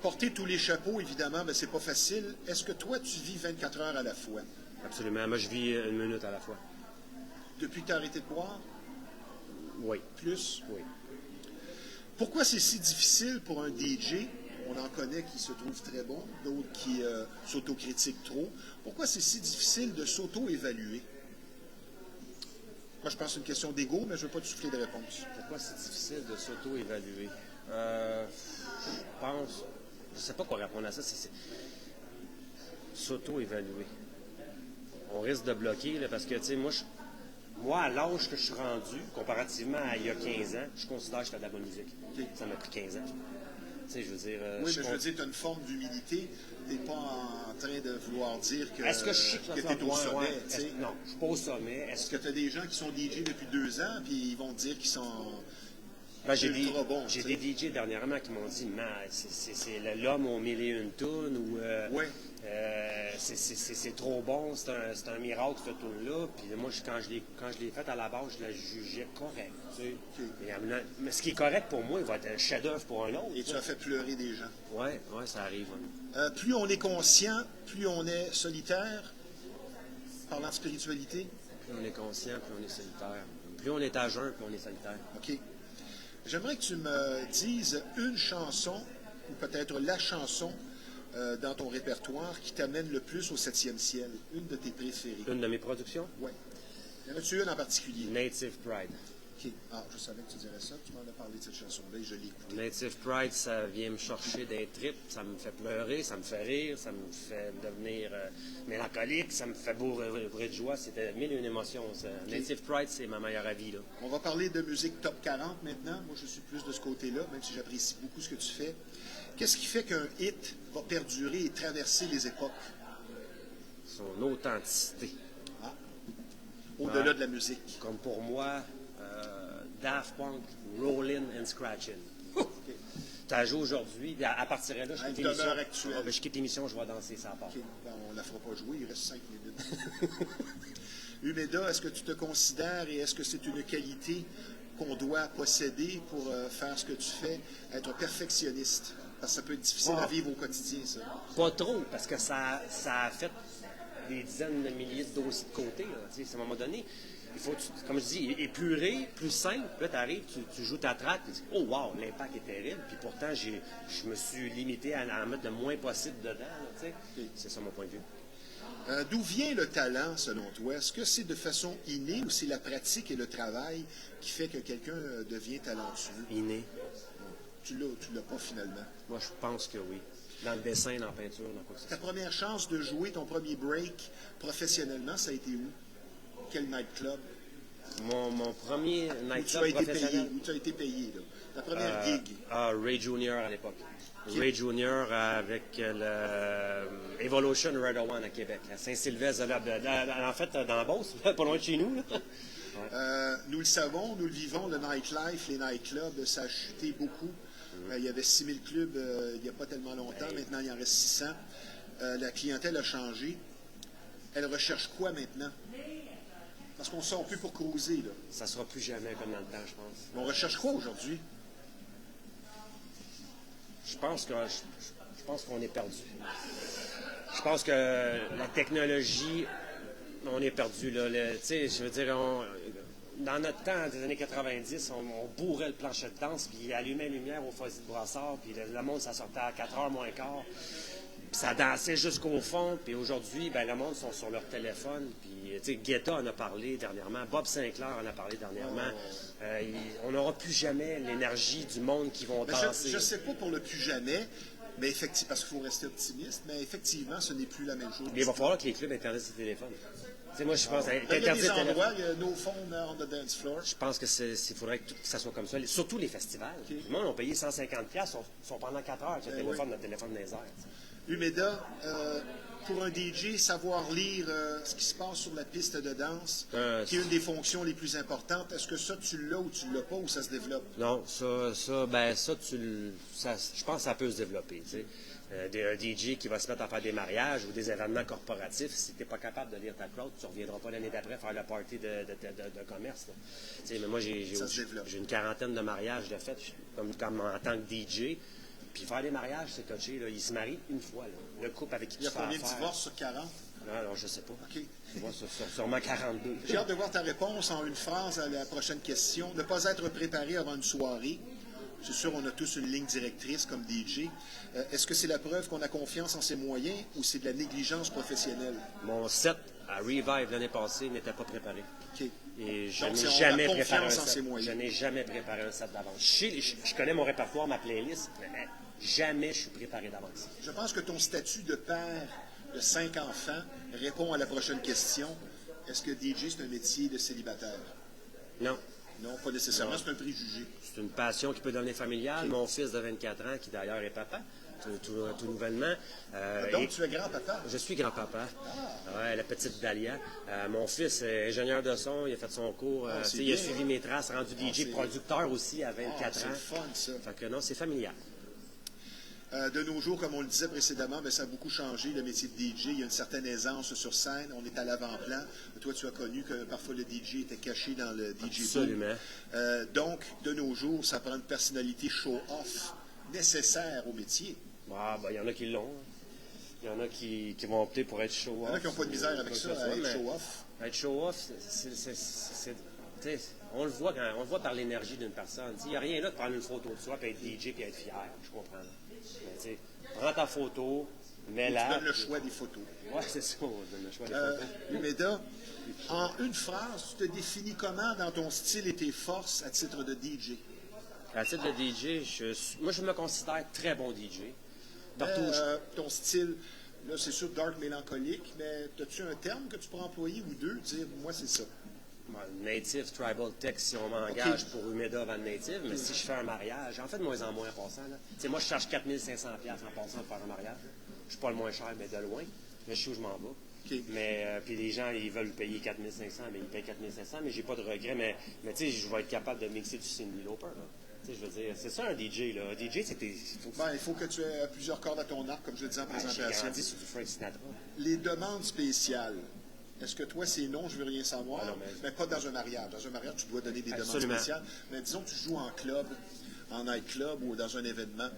A: Porter tous les chapeaux, évidemment, mais c'est pas facile. Est-ce que toi, tu vis 24 heures à la fois?
B: Absolument. Moi, je vis une minute à la fois.
A: Depuis que tu as arrêté de boire?
B: Oui.
A: Plus?
B: Oui.
A: Pourquoi c'est si difficile pour un DJ? On en connaît qui se trouvent très bons, d'autres qui s'autocritiquent trop. Pourquoi c'est si difficile de s'auto-évaluer? Moi, je pense que c'est une question d'ego, mais je ne veux pas te souffler de réponse.
B: Pourquoi c'est difficile de s'auto-évaluer? Je pense... Je ne sais pas quoi répondre à ça. C'est s'auto-évaluer. On risque de bloquer, là, parce que, tu sais, moi, à l'âge que je suis rendu, comparativement à il y a 15 ans, je considère que je fais de la bonne musique. Okay. Ça m'a pris 15 ans. Tu sais, je veux dire...
A: oui, mais je veux dire, tu as une forme d'humilité. Tu n'es pas en train de vouloir dire que,
B: est-ce que je
A: tu es au sommet.
B: Non, je ne suis pas au sommet.
A: Est-ce que tu as des gens qui sont DJ depuis 2 ans, puis ils vont te dire qu'ils sont...
B: j'ai des DJ dernièrement qui m'ont dit c'est l'homme aux 1001 tonnes ou c'est trop bon, c'est un miracle cette tune-là. Puis moi, quand je l'ai faite à la base, je la jugeais correcte. Tu sais. Okay. Mais ce qui est correct pour moi, il va être un chef-d'œuvre pour un autre.
A: Et tu as fait pleurer des gens.
B: Oui, ça arrive.
A: Plus on est conscient, plus on est solitaire. Parlant de spiritualité.
B: Plus on est conscient, plus on est solitaire. Plus on est à jeun, plus on est solitaire.
A: OK. J'aimerais que tu me dises une chanson, ou peut-être la chanson dans ton répertoire qui t'amène le plus au 7e ciel. Une de tes préférées.
B: Une de mes productions?
A: Oui. Y en a-tu une en particulier?
B: Native Pride.
A: OK. Ah, je savais que tu dirais ça. Tu m'en as parlé de cette chanson-là et je l'ai écoutée.
B: Native Pride, ça vient me chercher des tripes. Ça me fait pleurer, ça me fait rire, ça me fait devenir mélancolique, ça me fait bourrer de joie. C'était mille et une émotions. Okay. Native Pride, c'est ma meilleure avis. Là.
A: On va parler de musique top 40 maintenant. Moi, je suis plus de ce côté-là, même si j'apprécie beaucoup ce que tu fais. Qu'est-ce qui fait qu'un hit va perdurer et traverser les époques?
B: Son authenticité.
A: Ah. Au-delà de la musique.
B: Comme pour moi, Daft Punk, Rollin' and Scratchin'. Okay. Tu as joué aujourd'hui, à partir de là, je quitte l'émission, je vais danser ça part.
A: Okay. Ben, on ne la fera pas jouer, il reste 5 minutes. Umeda, est-ce que tu te considères et est-ce que c'est une qualité qu'on doit posséder pour faire ce que tu fais, être perfectionniste? Parce que ça peut être difficile à vivre au quotidien, ça.
B: Pas trop, parce que ça a fait des dizaines de milliers de dossiers de côté. Là, à un moment donné, il faut, comme je dis, épurer, plus simple. Là, tu arrives, tu joues ta track, tu dis « Oh, wow, l'impact est terrible. » Puis pourtant, je me suis limité à en mettre le moins possible dedans. Là, c'est ça mon point de vue.
A: D'où vient le talent, selon toi? Est-ce que c'est de façon innée ou c'est la pratique et le travail qui fait que quelqu'un devient talentueux?
B: Inné.
A: Tu l'as pas finalement.
B: Moi, je pense que oui. Dans le dessin, dans la peinture, dans quoi que ce
A: Ta
B: soit.
A: première chance de jouer ton premier break professionnellement, ça a été où? Quel nightclub?
B: Mon premier
A: Où tu
B: nightclub
A: as été payé?
B: professionnel,
A: Où tu as été payé, là? Ta première gig?
B: Ray Junior à l'époque.
A: Ok.
B: Ray Junior avec le Evolution Red One à Québec, à Saint-Sylvestre, en fait, dans la Beauce, pas loin de chez nous. Là.
A: Nous le savons, nous le vivons, le nightlife, les nightclubs, ça a chuté beaucoup. Il y avait 6000 clubs il n'y a pas tellement longtemps. Maintenant, il en reste 600. La clientèle a changé. Elle recherche quoi maintenant? Parce qu'on ne sort plus pour cruiser, là.
B: Ça sera plus jamais comme dans le temps, je pense.
A: Mais on recherche quoi aujourd'hui?
B: Je pense qu'on est perdu. Je pense que la technologie, on est perdu. Là. Tu sais, je veux dire, dans notre temps, des années 90, on bourrait le plancher de danse, puis allumait la lumière au fusil de brassard, puis le monde, ça sortait à 4 heures moins quart. Puis ça dansait jusqu'au fond. Puis aujourd'hui, ben, le monde sont sur leur téléphone. Puis, tu sais, Guetta en a parlé dernièrement. Bob Sinclair en a parlé dernièrement. On n'aura plus jamais l'énergie du monde qui vont danser.
A: Je ne sais pas pour le plus jamais, mais effectivement, parce qu'il faut rester optimiste, mais effectivement, ce n'est plus la même chose.
B: Mais il va falloir que les clubs interdisent les téléphones. Tu sais, moi, je pense
A: Il y a
B: interdire
A: des
B: le
A: endroits,
B: téléphone.
A: il y a no phone on the dance floor.
B: Je pense qu'il faudrait que ça soit comme ça. Surtout les festivals. Le monde ont payé 150$, sont pendant 4 heures avec le téléphone, notre téléphone dans les airs. Tu sais.
A: Umeda, pour un DJ, savoir lire ce qui se passe sur la piste de danse, qui est une des fonctions les plus importantes, est-ce que ça, tu l'as ou tu l'as pas, ou ça se développe?
B: Non, je pense que ça peut se développer. Tu sais. Un DJ qui va se mettre à faire des mariages ou des événements corporatifs, si tu n'es pas capable de lire ta crowd, tu ne reviendras pas l'année d'après faire le party de commerce. Là. Tu sais, mais moi, j'ai une quarantaine de mariages de fait, comme en tant que DJ. Puis faire des mariages, c'est touché. Là. Ils se marient une fois. Là. Le couple avec qui tu fais affaire.
A: Il y a combien de divorces sur 40?
B: Non, alors, je ne sais pas.
A: OK.
B: Je vois sûrement 42.
A: J'ai hâte de voir ta réponse en une phrase à la prochaine question. Ne pas être préparé avant une soirée. C'est sûr, on a tous une ligne directrice comme DJ. Est-ce que c'est la preuve qu'on a confiance en ses moyens ou c'est de la négligence professionnelle?
B: Mon set à Revive l'année passée n'était pas préparé.
A: OK.
B: Et je
A: Donc,
B: n'ai
A: on a
B: jamais préparé un
A: confiance en ses
B: set.
A: moyens.
B: Je n'ai jamais préparé un set d'avance. Je connais mon répertoire, ma playlist, mais jamais je suis préparé d'avance.
A: Je pense que ton statut de père de 5 enfants répond à la prochaine question. Est-ce que DJ, c'est un métier de célibataire?
B: Non.
A: Non, pas nécessairement, c'est un préjugé.
B: C'est une passion qui peut devenir familiale. Okay. Mon fils de 24 ans, qui d'ailleurs est papa, tout nouvellement.
A: Donc, tu es grand-papa?
B: Je suis grand-papa. Ouais, la petite Dahlia. Mon fils est ingénieur de son, il a fait son cours. Il a suivi mes traces, rendu DJ, producteur aussi à 24 ans.
A: C'est le fun, ça.
B: Fait que non, c'est familial.
A: De nos jours, comme on le disait précédemment, ça a beaucoup changé, le métier de DJ. Il y a une certaine aisance sur scène. On est à l'avant-plan. Toi, tu as connu que parfois le DJ était caché dans le DJ
B: Absolument.
A: Donc, de nos jours, ça prend une personnalité show-off nécessaire au métier.
B: Il y en a qui l'ont. Il y en a qui vont opter pour être show-off.
A: Il y en a qui n'ont pas de misère avec ça, à être show-off.
B: Être show-off, on le voit par l'énergie d'une personne. Il n'y a rien là de prendre une photo de soi, puis être DJ, puis être fier. Je comprends. Mais, prends ta photo, mets-la.
A: Tu donnes le choix des photos.
B: Oui, c'est ça, on donne le choix des photos.
A: Umeda, en une phrase, tu te définis comment dans ton style et tes forces à titre de DJ?
B: À titre de DJ, moi, je me considère très bon DJ.
A: Ton style, là, c'est sûr, dark mélancolique, mais as-tu un terme que tu pourrais employer ou deux, dire, moi, c'est ça?
B: Native, tribal tech, si on m'engage pour Umeda avant le native, mais si je fais un mariage, en fait, de moins en moins en passant. Là. Moi, je charge 4500$ en passant pour faire un mariage. Je suis pas le moins cher, mais de loin. Mais je sais où je m'en vais.
A: Okay.
B: Mais puis les gens, ils veulent payer 4500$, mais ils payent 4500$, mais j'ai pas de regret. Mais tu sais, je vais être capable de mixer du Cyndi Lauper. Je veux dire, c'est ça un DJ. Là. Un DJ, c'était.
A: Il faut que tu aies plusieurs cordes à ton arc, comme je le disais en présentation.
B: J'ai grandi sur du Frank Sinatra.
A: Les demandes spéciales. Est-ce que toi, c'est non, je veux rien savoir?
B: Ah non,
A: mais pas dans un mariage. Dans un mariage, tu dois donner des
B: Absolument.
A: demandes spéciales. Mais disons que tu joues en club, en nightclub ou dans un événement.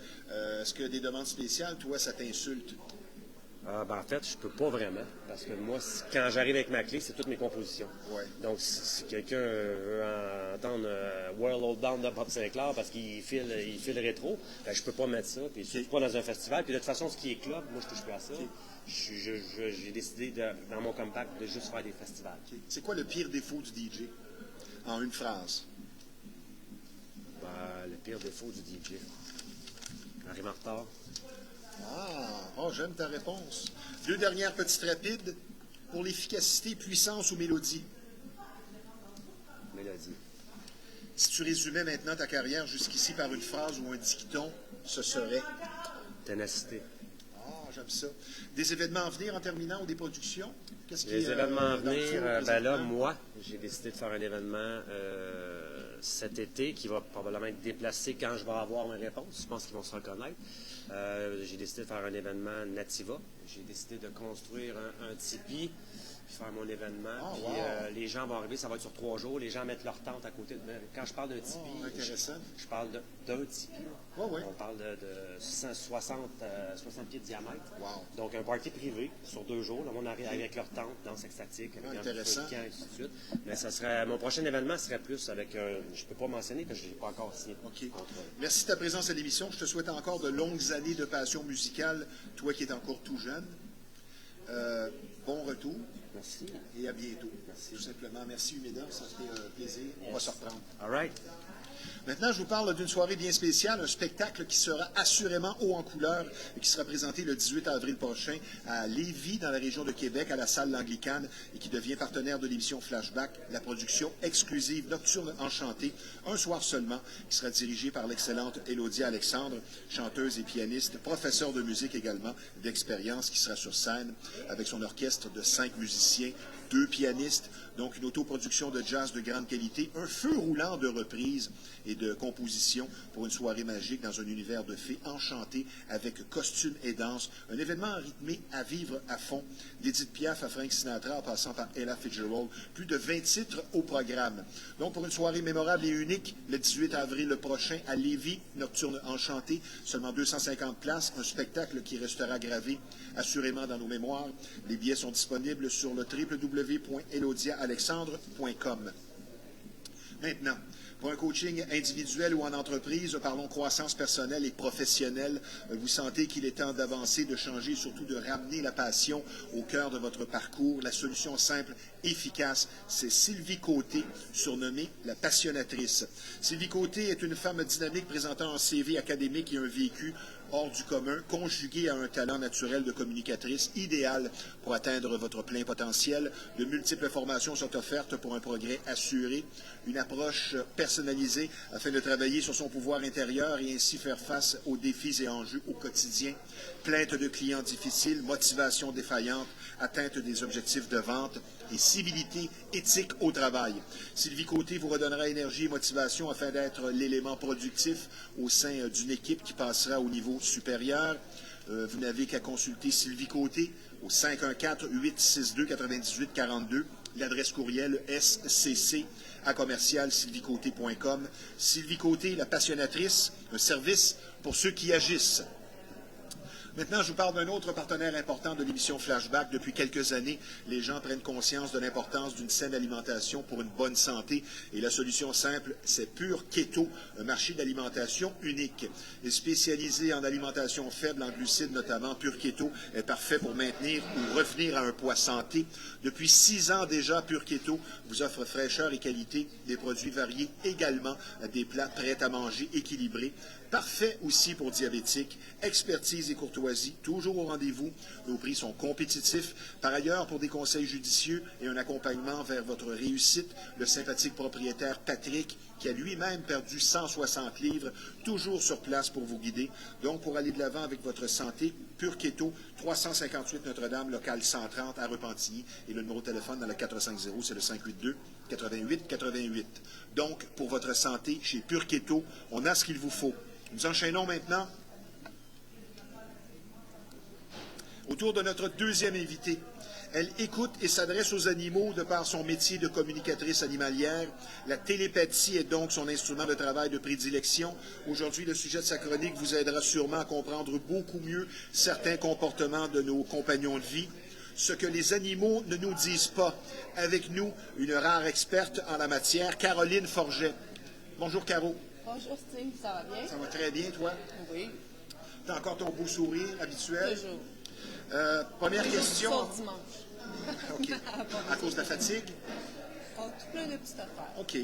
A: Est-ce que des demandes spéciales, toi, ça t'insulte?
B: En fait, je peux pas vraiment. Parce que moi, quand j'arrive avec ma clé, c'est toutes mes compositions.
A: Ouais.
B: Donc, si quelqu'un veut entendre World Old Down de Bob Sinclair parce qu'il file rétro, ben, je peux pas mettre ça. Puis surtout pas dans un festival. Puis de toute façon, ce qui est club, moi, je touche pas à ça. J'ai décidé, dans mon compact, de juste faire des festivals.
A: C'est quoi le pire défaut du DJ? En une phrase.
B: Le pire défaut du DJ. Arrive en retard.
A: J'aime ta réponse. 2 dernières petites rapides. Pour l'efficacité, puissance ou mélodie?
B: Mélodie.
A: Si tu résumais maintenant ta carrière jusqu'ici par une phrase ou un dicton, ce serait?
B: Ténacité.
A: J'aime ça. Des événements à venir en terminant ou des productions?
B: Les événements à venir, là, moi, j'ai décidé de faire un événement cet été qui va probablement être déplacé quand je vais avoir mes réponses. Je pense qu'ils vont se reconnaître. J'ai décidé de faire un événement Nativa. J'ai décidé de construire un tipi, puis faire mon événement. Les gens vont arriver, ça va être sur 3 jours. Les gens mettent leur tente à côté. Quand je parle d'un tipi, je parle d'un tipi. On parle de 60 pieds de diamètre. Donc, un party privé sur 2 jours. Le monde arrive avec leur tente, danse extatique, avec un feu de camp, et ainsi de suite. Mais ça serait, mon prochain événement serait plus avec je ne peux pas mentionner parce que je n'ai pas encore signé.
A: Merci de ta présence à l'émission. Je te souhaite encore de longues années de passion musicale, toi qui es encore tout jeune. Bon retour.
B: Merci.
A: Et à bientôt.
B: Merci.
A: Tout simplement. Merci, Humida. Ça a été un plaisir. On va se reprendre.
B: All right.
A: Maintenant, je vous parle d'une soirée bien spéciale, un spectacle qui sera assurément haut en couleur et qui sera présenté le 18 avril prochain à Lévis, dans la région de Québec, à la salle L'Anglicane, et qui devient partenaire de l'émission Flashback, la production exclusive Nocturne Enchantée, un soir seulement, qui sera dirigée par l'excellente Élodie Alexandre, chanteuse et pianiste, professeure de musique également, d'expérience, qui sera sur scène avec son orchestre de 5 musiciens, 2 pianistes, donc une autoproduction de jazz de grande qualité, un feu roulant de reprises et de compositions pour une soirée magique dans un univers de fées enchantées avec costumes et danse, un événement rythmé à vivre à fond, d'Edith Piaf à Frank Sinatra en passant par Ella Fitzgerald, plus de 20 titres au programme. Donc pour une soirée mémorable et unique, le 18 avril prochain à Lévis, Nocturne Enchantée, seulement 250 places, un spectacle qui restera gravé assurément dans nos mémoires. Les billets sont disponibles sur le www.elodiaalexandre.com. Maintenant, pour un coaching individuel ou en entreprise, parlons croissance personnelle et professionnelle. Vous sentez qu'il est temps d'avancer, de changer, surtout de ramener la passion au cœur de votre parcours. La solution simple, efficace, c'est Sylvie Côté, surnommée la passionnatrice. Sylvie Côté est une femme dynamique présentant un CV académique et un vécu hors du commun, conjugué à un talent naturel de communicatrice idéal pour atteindre votre plein potentiel. De multiples formations sont offertes pour un progrès assuré, une approche personnalisée afin de travailler sur son pouvoir intérieur et ainsi faire face aux défis et enjeux au quotidien. Plainte de clients difficiles, motivation défaillante, atteinte des objectifs de vente et civilité éthique au travail. Sylvie Côté vous redonnera énergie et motivation afin d'être l'élément productif au sein d'une équipe qui passera au niveau supérieur. Vous n'avez qu'à consulter Sylvie Côté au 514-862-9842. L'adresse courriel scc@sylviecoté.com. Sylvie Côté, la passionnatrice, un service pour ceux qui agissent. Maintenant, je vous parle d'un autre partenaire important de l'émission Flashback. Depuis quelques années, les gens prennent conscience de l'importance d'une saine alimentation pour une bonne santé. Et la solution simple, c'est Pure Keto, un marché d'alimentation unique. Et spécialisé en alimentation faible, en glucides notamment, Pure Keto est parfait pour maintenir ou revenir à un poids santé. Depuis 6 ans déjà, Pure Keto vous offre fraîcheur et qualité, des produits variés également, des plats prêts à manger équilibrés. Parfait aussi pour diabétiques, expertise et courtoisie, toujours au rendez-vous. Nos prix sont compétitifs. Par ailleurs, pour des conseils judicieux et un accompagnement vers votre réussite, le sympathique propriétaire Patrick, qui a lui-même perdu 160 livres, toujours sur place pour vous guider. Donc, pour aller de l'avant avec votre santé, Pure Keto, 358 Notre-Dame, local 130 à Repentigny. Et le numéro de téléphone dans le 450, c'est le 582-88-88. Donc, pour votre santé, chez Pure Keto, on a ce qu'il vous faut. Nous enchaînons maintenant Autour de notre deuxième invitée. Elle écoute et s'adresse aux animaux de par son métier de communicatrice animalière. La télépathie est donc son instrument de travail de prédilection. Aujourd'hui, le sujet de sa chronique vous aidera sûrement à comprendre beaucoup mieux certains comportements de nos compagnons de vie. Ce que les animaux ne nous disent pas. Avec nous, une rare experte en la matière, Caroline Forget. Bonjour, Caro.
C: Bonjour, Steve. Ça va bien?
A: Ça va très bien, toi?
C: Oui.
A: Tu as encore ton beau sourire habituel?
C: Toujours.
A: Première question.
C: Sauf dimanche.
A: OK. À cause de la fatigue?
C: Oh, tout plein de petites affaires.
A: OK.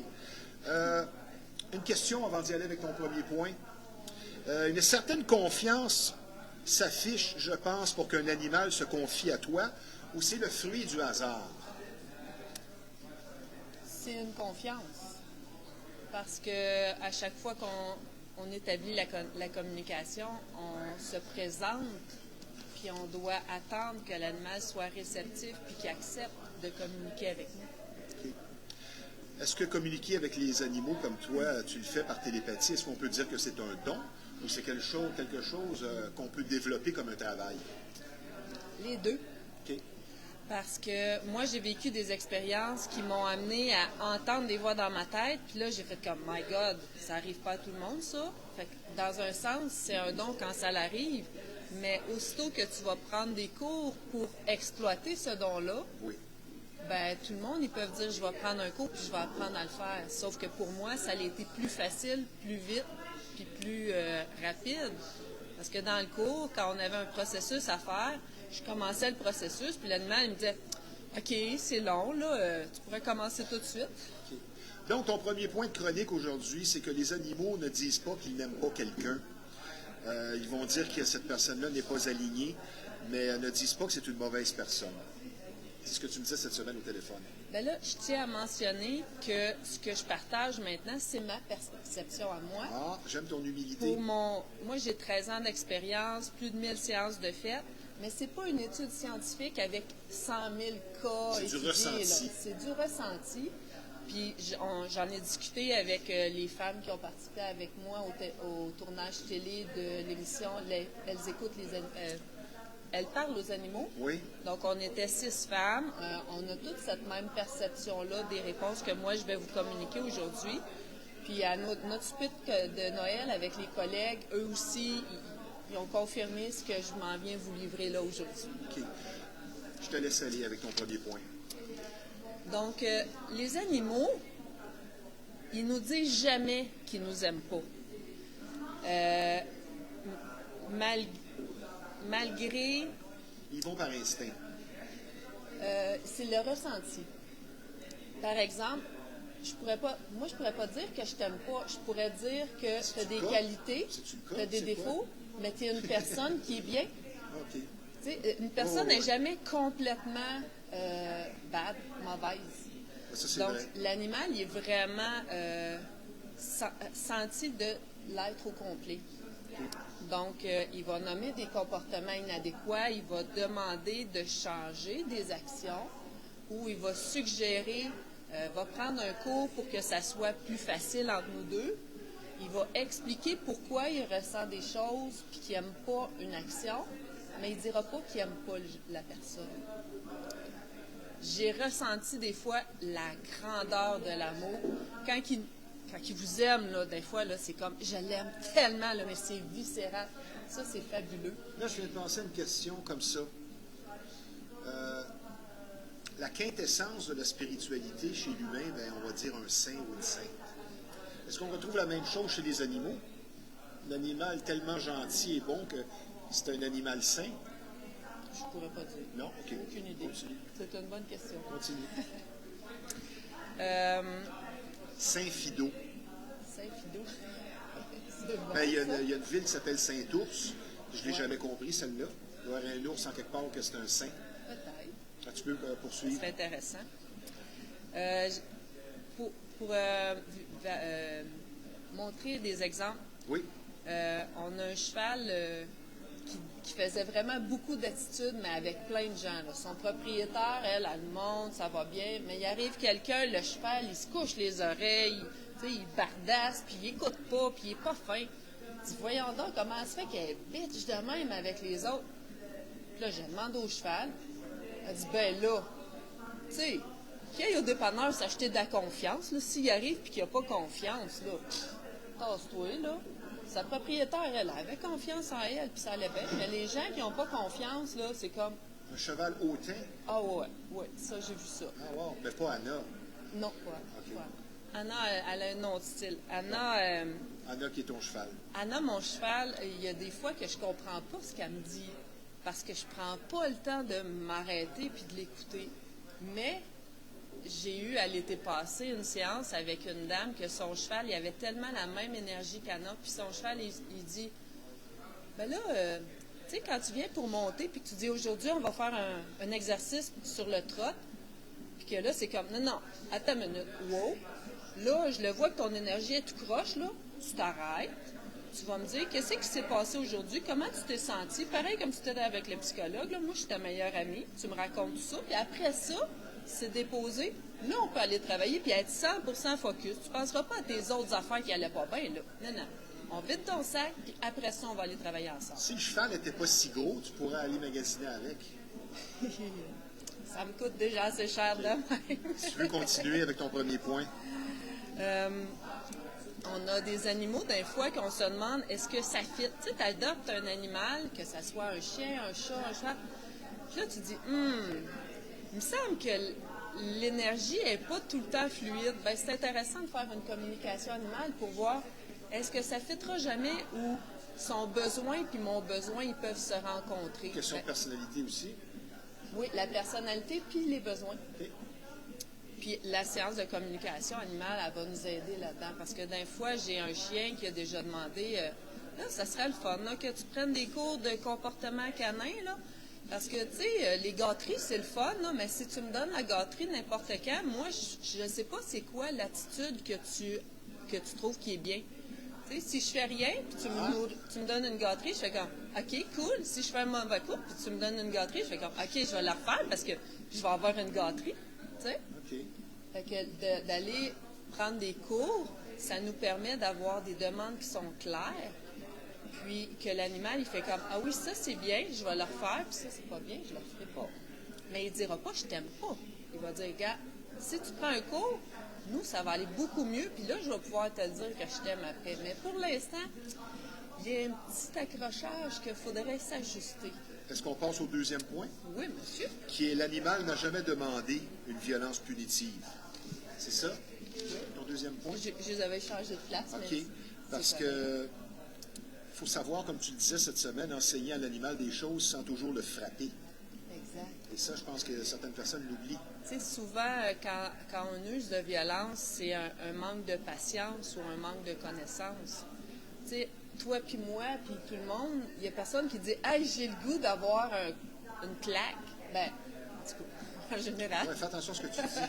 A: Une question avant d'y aller avec ton premier point. Une certaine confiance s'affiche, je pense, pour qu'un animal se confie à toi, ou c'est le fruit du hasard?
C: C'est une confiance. Parce que à chaque fois qu'on établit la communication, on se présente, puis on doit attendre que l'animal soit réceptif, puis qu'il accepte de communiquer avec nous.
A: OK. Est-ce que communiquer avec les animaux comme toi, tu le fais par télépathie? Est-ce qu'on peut dire que c'est un don ou c'est quelque chose qu'on peut développer comme un travail?
C: Les deux.
A: OK.
C: Parce que moi, j'ai vécu des expériences qui m'ont amené à entendre des voix dans ma tête. Puis là, j'ai fait comme, my God, ça arrive pas à tout le monde, ça. Fait que dans un sens, c'est un don quand ça l'arrive. Mais aussitôt que tu vas prendre des cours pour exploiter ce don-là,
A: Oui.
C: ben tout le monde, ils peuvent dire, je vais prendre un cours puis je vais apprendre à le faire. Sauf que pour moi, ça a été plus facile, plus vite, puis plus rapide. Parce que dans le cours, quand on avait un processus à faire, je commençais le processus, puis l'animal il me disait « OK, c'est long, là, tu pourrais commencer tout de suite. »
A: OK. Donc, ton premier point de chronique aujourd'hui, c'est que les animaux ne disent pas qu'ils n'aiment pas quelqu'un. Ils vont dire que cette personne-là n'est pas alignée, mais ne disent pas que c'est une mauvaise personne. C'est ce que tu me disais cette semaine au téléphone.
C: Bien là, je tiens à mentionner que ce que je partage maintenant, c'est ma perception à moi.
A: Ah, j'aime ton humilité.
C: Moi, j'ai 13 ans d'expérience, plus de 1000 séances de fait, mais c'est pas une étude scientifique avec 100 000 cas
A: C'est du
C: étudiés,
A: ressenti.
C: là. C'est du ressenti. Puis j'en ai discuté avec les femmes qui ont participé avec moi au tournage télé de l'émission Elles écoutent les Elles parlent aux animaux.
A: Oui.
C: Donc, on était 6 femmes. On a toute cette même perception-là des réponses que moi, je vais vous communiquer aujourd'hui. Puis, à notre souper de Noël avec les collègues, eux aussi, ils ont confirmé ce que je m'en viens vous livrer là aujourd'hui.
A: OK. Je te laisse aller avec ton premier point.
C: Donc, les animaux, ils nous disent jamais qu'ils nous aiment pas. Malgré...
A: Ils vont par instinct.
C: c'est le ressenti. Par exemple, moi, je pourrais pas dire que je t'aime pas. Je pourrais dire que tu as des qualités, tu as des défauts, mais tu es une personne qui est bien.
A: OK.
C: Tu sais, une personne n'est jamais complètement bad, mauvaise.
A: Ça, c'est
C: Donc,
A: vrai.
C: l'animal, il est vraiment senti de l'être au complet. Donc, il va nommer des comportements inadéquats, il va demander de changer des actions ou il va suggérer, va prendre un cours pour que ça soit plus facile entre nous deux. Il va expliquer pourquoi il ressent des choses puis qu'il n'aime pas une action, mais il ne dira pas qu'il n'aime pas la personne. J'ai ressenti des fois la grandeur de l'amour. Quand il vous aime, là, des fois, là, c'est comme, je l'aime tellement, là, mais c'est viscéral. Ça, c'est fabuleux.
A: Là, je viens de penser à une question comme ça. La quintessence de la spiritualité chez l'humain, ben, on va dire un saint ou une sainte. Est-ce qu'on retrouve la même chose chez les animaux? L'animal tellement gentil et bon que c'est un animal saint?
C: Je ne pourrais pas dire.
A: Non? OK.
C: Aucune idée.
A: Continue.
C: C'est une bonne question.
A: Continue.
C: Euh,
A: Saint Fido.
C: Saint-Fido. C'est bon,
A: Ben, il y
C: ça.
A: a une ville qui s'appelle Saint-Ours. Je ne l'ai
C: Ouais.
A: jamais compris, celle-là. Il doit y avoir un ours en quelque part que c'est un saint.
C: Peut-être.
A: Ah, tu peux poursuivre.
C: C'est intéressant. Pour montrer des exemples,
A: Oui.
C: on a un cheval qui faisait vraiment beaucoup d'attitude, mais avec plein de gens. Là. Son propriétaire, elle monte, ça va bien, mais il arrive quelqu'un, le cheval, il se couche les oreilles, tu sais, il bardasse, puis il écoute pas, puis il est pas fin. Il dit, voyons donc, comment ça se fait qu'elle est bitch de même avec les autres? Puis là, je demande au cheval. Elle dit, ben là, tu sais, qu'il aille au dépanneur s'acheter de la confiance, là, s'il arrive et qu'il n'a pas confiance, là, tasse-toi, là. Sa propriétaire, elle avait confiance en elle, puis ça allait bien. Mais les gens qui n'ont pas confiance, là, c'est comme...
A: Un cheval hautain?
C: Ah ouais, ça, j'ai vu ça.
A: Ah wow, mais pas Anna.
C: Non, quoi.
A: OK.
C: Anna, elle a un autre style. Anna,
A: Anna qui est ton cheval.
C: Anna, mon cheval, il y a des fois que je comprends pas ce qu'elle me dit. Parce que je prends pas le temps de m'arrêter puis de l'écouter. Mais j'ai eu, à l'été passé, une séance avec une dame que son cheval, il avait tellement la même énergie qu'Anna. Puis son cheval, il dit, ben là, tu sais, quand tu viens pour monter puis que tu dis, aujourd'hui, on va faire un exercice sur le trot, puis que là, c'est comme, non, attends une minute, wow. Là, je le vois que ton énergie est tout croche, là. Tu t'arrêtes. Tu vas me dire, qu'est-ce qui s'est passé aujourd'hui? Comment tu t'es senti? Pareil comme tu étais avec le psychologue, là. Moi, je suis ta meilleure amie. Tu me racontes tout ça. Puis après ça, c'est déposé. Là, on peut aller travailler puis être 100% focus. Tu ne penseras pas à tes autres affaires qui n'allaient pas bien, là. Non. On vide ton sac, puis après ça, on va aller travailler ensemble.
A: Si le cheval n'était pas si gros, tu pourrais aller magasiner avec.
C: Ça me coûte déjà assez cher de même.
A: Si tu veux continuer avec ton premier point.
C: On a des animaux, des fois, qu'on se demande, est-ce que ça fit? Tu sais, tu adoptes un animal, que ce soit un chien, un chat, un cheval. Puis là, tu dis, il me semble que l'énergie n'est pas tout le temps fluide. Bien, c'est intéressant de faire une communication animale pour voir, est-ce que ça ne fitera jamais ou son besoin puis mon besoin, ils peuvent se rencontrer.
A: Question de personnalité aussi.
C: Oui, la personnalité puis les besoins.
A: OK.
C: Puis la séance de communication animale, elle va nous aider là-dedans. Parce que d'un fois, j'ai un chien qui a déjà demandé, là, ça serait le fun, là, que tu prennes des cours de comportement canin, là. Parce que, tu sais, les gâteries, c'est le fun, là, mais si tu me donnes la gâterie n'importe quand, moi, je ne sais pas c'est quoi l'attitude que tu trouves qui est bien. Tu sais, si je fais rien, puis tu me donnes une gâterie, je fais comme, OK, cool. Si je fais un mauvais coup, puis tu me donnes une gâterie, je fais comme, OK, je vais la refaire parce que je vais avoir une gâterie. Tu sais?
A: OK.
C: Fait que d'aller prendre des cours, ça nous permet d'avoir des demandes qui sont claires, puis que l'animal, il fait comme, ah oui, ça c'est bien, je vais le refaire, puis ça c'est pas bien, je le referai pas. Mais il dira pas, je t'aime pas. Il va dire, gars, si tu prends un cours, nous, ça va aller beaucoup mieux, puis là, je vais pouvoir te dire que je t'aime après. Mais pour l'instant, il y a un petit accrochage qu'il faudrait s'ajuster.
A: Est-ce qu'on passe au deuxième point?
C: Oui, monsieur.
A: Qui est l'animal n'a jamais demandé une violence punitive. C'est ça? Ton deuxième point?
C: Je les avais changé de place.
A: OK.
C: Mais
A: Parce que faut savoir, comme tu le disais cette semaine, enseigner à l'animal des choses sans toujours le frapper.
C: Exact.
A: Et ça, je pense que certaines personnes l'oublient.
C: Tu sais, souvent, quand on use de violence, c'est un manque de patience ou un manque de connaissance. Tu sais, toi puis moi, puis tout le monde, il n'y a personne qui dit « Hey, j'ai le goût d'avoir une claque. » Ben, en tout cas, en général.
A: Ouais, fais attention à ce que tu dis.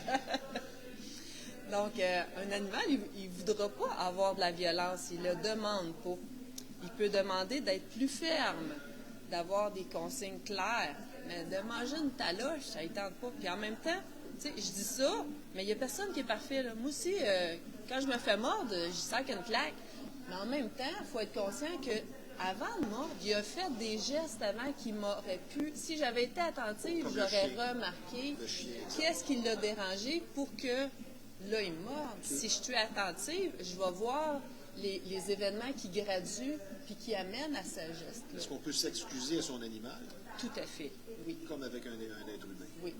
C: Donc, un animal, il ne voudra pas avoir de la violence. Il le demande pas. Il peut demander d'être plus ferme, d'avoir des consignes claires. Mais de manger une taloche, ça ne tente pas. Puis en même temps, tu sais, je dis ça, mais il n'y a personne qui est parfait, là. Moi aussi, quand je me fais mordre, je sac une claque. Mais en même temps, il faut être conscient que avant de mordre, il a fait des gestes avant qui m'auraient pu... Si j'avais été attentive,
A: Comme le
C: j'aurais
A: chien.
C: remarqué
A: Le chien,
C: qu'est-ce qui l'a dérangé pour que là, il morde. Si je suis attentive, je vais voir les événements qui graduent puis qui amènent à ce geste-là.
A: Est-ce qu'on peut s'excuser à son animal,
C: Tout à fait, oui.
A: comme avec un être humain?
C: Oui.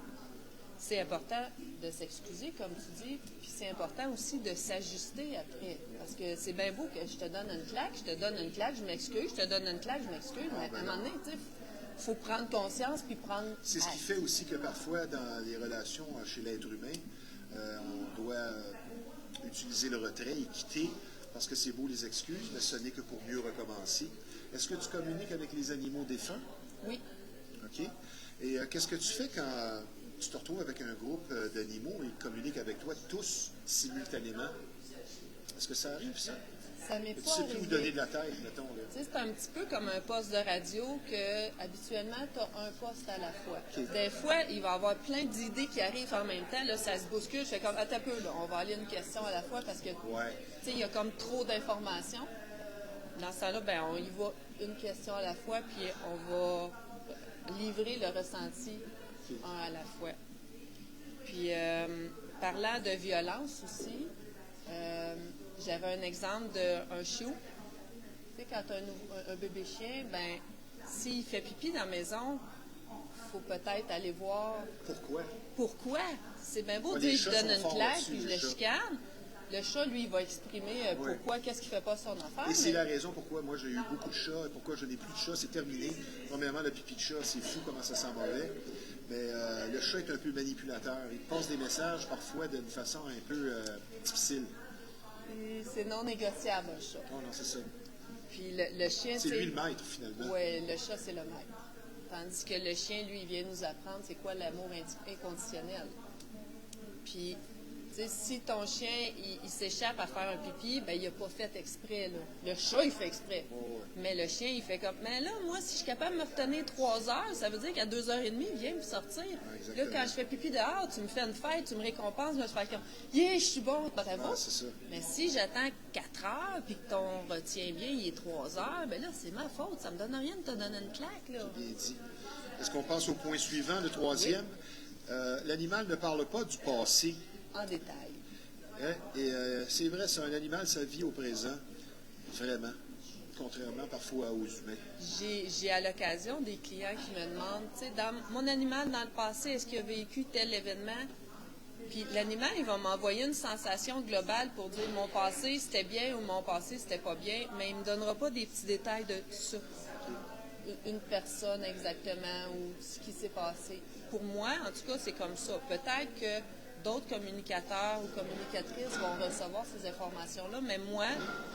C: C'est important de s'excuser, comme tu dis, puis c'est important aussi de s'ajuster après. Parce que c'est bien beau que je te donne une claque, je m'excuse, je te donne une claque, je m'excuse, mais à un moment donné, tu sais, il faut prendre conscience puis prendre...
A: C'est ce qui fait aussi que parfois, dans les relations chez l'être humain, on doit utiliser le retrait et quitter, parce que c'est beau les excuses, mais ce n'est que pour mieux recommencer. Est-ce que tu communiques avec les animaux défunts?
C: Oui.
A: OK. Et qu'est-ce que tu fais quand tu te retrouves avec un groupe d'animaux et ils communiquent avec toi tous simultanément? Est-ce que ça arrive, ça?
C: Ça m'est
A: Tu
C: pas
A: sais plus où
C: arrivé.
A: donner de la tête, mettons. Là.
C: Tu sais, c'est un petit peu comme un poste de radio que habituellement tu as un poste à la fois.
A: OK.
C: Des fois, il va y avoir plein d'idées qui arrivent en même temps. Là, ça se bouscule. Je fais comme, attends un peu, là, on va aller une question à la fois parce que,
A: Ouais.
C: tu sais, il y a comme trop d'informations. Dans ce temps-là, ben, on y va une question à la fois, puis on va livrer le ressenti un à la fois. Puis, parlant de violence aussi, j'avais un exemple d'un chiot. Tu sais, quand tu as un bébé chien, ben s'il fait pipi dans la maison, il faut peut-être aller voir pourquoi. C'est bien beau de dire je donne une claque puis je le chicane. Le chat, lui, il va exprimer pourquoi, qu'est-ce qu'il ne fait pas son affaire.
A: Et c'est la raison pourquoi moi j'ai eu beaucoup de chats et pourquoi je n'ai plus de chats. C'est terminé. Premièrement, le pipi de chat, c'est fou comment ça sent mauvais. Mais le chat est un peu manipulateur. Il passe des messages parfois d'une façon un peu difficile.
C: Et c'est non négociable, un chat.
A: Non, c'est ça.
C: Puis le chien,
A: c'est lui le maître, finalement.
C: Oui, le chat, c'est le maître. Tandis que le chien, lui, il vient nous apprendre c'est quoi l'amour inconditionnel. Puis, tu sais, si ton chien, il s'échappe à faire un pipi, ben il n'a pas fait exprès, là. Le chat, il fait exprès. Mais le chien, il fait comme, mais là, moi, si je suis capable de me retenir 3 heures, ça veut dire qu'à 2h30, il vient me sortir. Là, quand je fais pipi dehors, tu me fais une fête, tu me récompenses, je me fais comme, je suis bon, bravo.
A: C'est ça.
C: Mais si j'attends 4 heures, puis que ton retient bien, il est 3 heures, ben là, c'est ma faute. Ça me donne rien de te donner une claque, là.
A: Bien dit. Est-ce qu'on passe au point suivant, le troisième? Oui. L'animal ne parle pas du passé.
C: En détail.
A: Hein? Et c'est vrai, c'est un animal, ça vit au présent. Vraiment. Contrairement parfois aux humains.
C: J'ai à l'occasion des clients qui me demandent, tu sais, mon animal dans le passé, est-ce qu'il a vécu tel événement? Puis l'animal, il va m'envoyer une sensation globale pour dire mon passé c'était bien ou mon passé c'était pas bien, mais il ne me donnera pas des petits détails sur une personne exactement ou ce qui s'est passé. Pour moi, en tout cas, c'est comme ça. Peut-être que d'autres communicateurs ou communicatrices vont recevoir ces informations-là, mais moi,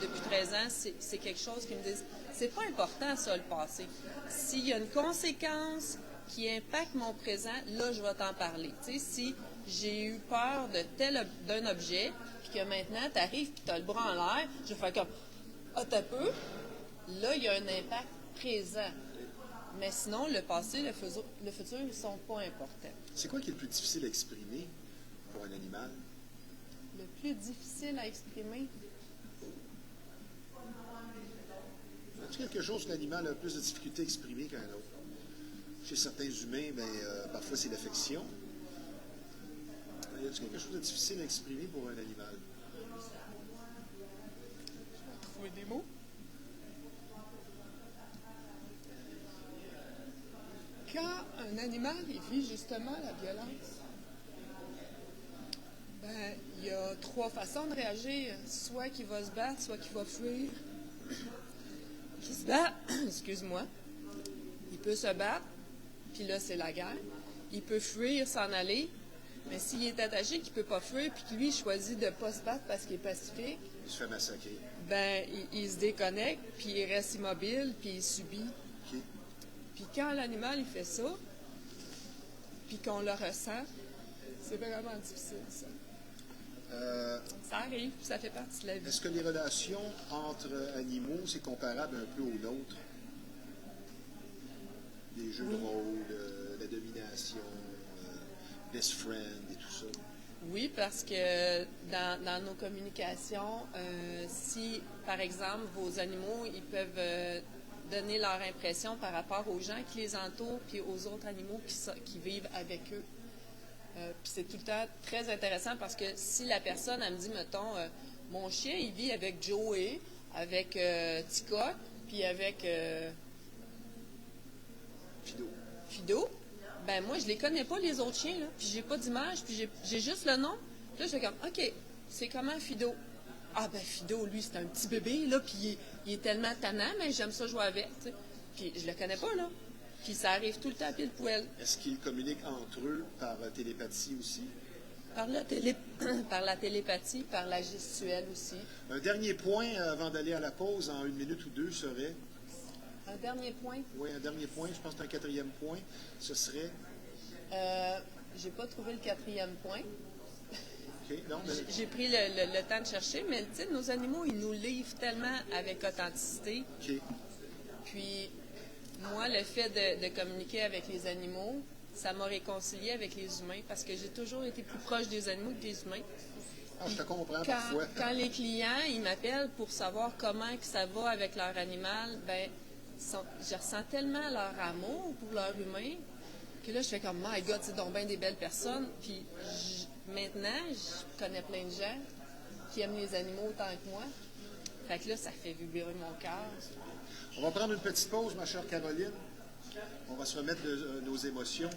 C: depuis 13 ans, c'est quelque chose qui me dit c'est pas important ça, le passé. S'il y a une conséquence qui impacte mon présent, là, je vais t'en parler. Tu sais, si j'ai eu peur d'un objet, puis que maintenant, tu arrives et tu as le bras en l'air, je vais faire comme t'as peu. Là, il y a un impact présent. Mais sinon, le passé, le futur, ils ne sont pas importants.
A: C'est quoi qui est le plus difficile à exprimer pour un animal?
C: Le plus difficile à exprimer?
A: Est-ce quelque chose que l'animal a plus de difficulté à exprimer qu'un autre? Chez certains humains, parfois c'est l'affection. Y a-t-il quelque chose de difficile à exprimer pour un animal?
C: Je vais trouver des mots. Quand un animal vit justement la violence, il y a 3 façons de réagir. Soit qu'il va se battre, soit qu'il va fuir. Qui se bat, excuse-moi, il peut se battre, puis là, c'est la guerre. Il peut fuir, s'en aller, mais s'il est attaché, qu'il ne peut pas fuir, puis que lui, il choisit de ne pas se battre parce qu'il est pacifique,
A: il se fait massacrer.
C: Il se déconnecte, puis il reste immobile, puis il subit.
A: Okay.
C: Puis quand l'animal, il fait ça, puis qu'on le ressent, c'est vraiment difficile, ça. Ça arrive, puis ça fait partie de la vie.
A: Est-ce que les relations entre animaux, c'est comparable un peu aux nôtres? Les jeux de rôle, la domination, best friend et tout ça?
C: Oui, parce que dans nos communications, si, par exemple, vos animaux, ils peuvent donner leur impression par rapport aux gens qui les entourent puis aux autres animaux qui vivent avec eux. Puis c'est tout le temps très intéressant parce que si la personne, elle me dit, mettons, mon chien, il vit avec Joey, avec Ticotte, puis avec Fido, ben moi, je les connais pas, les autres chiens, là, puis j'ai pas d'image, puis j'ai juste le nom. Puis là, je fais comme, OK, c'est comment Fido? Ah, ben Fido, lui, c'est un petit bébé, là, puis il est tellement tannant, mais j'aime ça jouer avec, tu sais. Puis je le connais pas, là. Puis ça arrive tout le temps pile poil.
A: Est-ce qu'ils communiquent entre eux par télépathie aussi?
C: Par la télépathie, par la gestuelle aussi.
A: Un dernier point avant d'aller à la pause, en 1 minute ou 2, serait?
C: Un dernier point?
A: Oui, un dernier point. Je pense que c'est un 4e point. Ce serait?
C: J'ai pas trouvé le 4e point.
A: OK. Non, mais...
C: J'ai pris le temps de chercher, mais tu sais, nos animaux, ils nous livrent tellement avec authenticité.
A: OK.
C: Puis, moi, le fait de communiquer avec les animaux, ça m'a réconcilié avec les humains parce que j'ai toujours été plus proche des animaux que des humains.
A: Ah, je te comprends parfois.
C: Quand les clients, ils m'appellent pour savoir comment que ça va avec leur animal, ben je ressens tellement leur amour pour leur humain que là, je fais comme, my God, c'est donc bien des belles personnes. Puis maintenant, je connais plein de gens qui aiment les animaux autant que moi. Fait que là, ça fait vibrer mon cœur.
A: On va prendre une petite pause, ma chère Caroline. On va se remettre de nos émotions,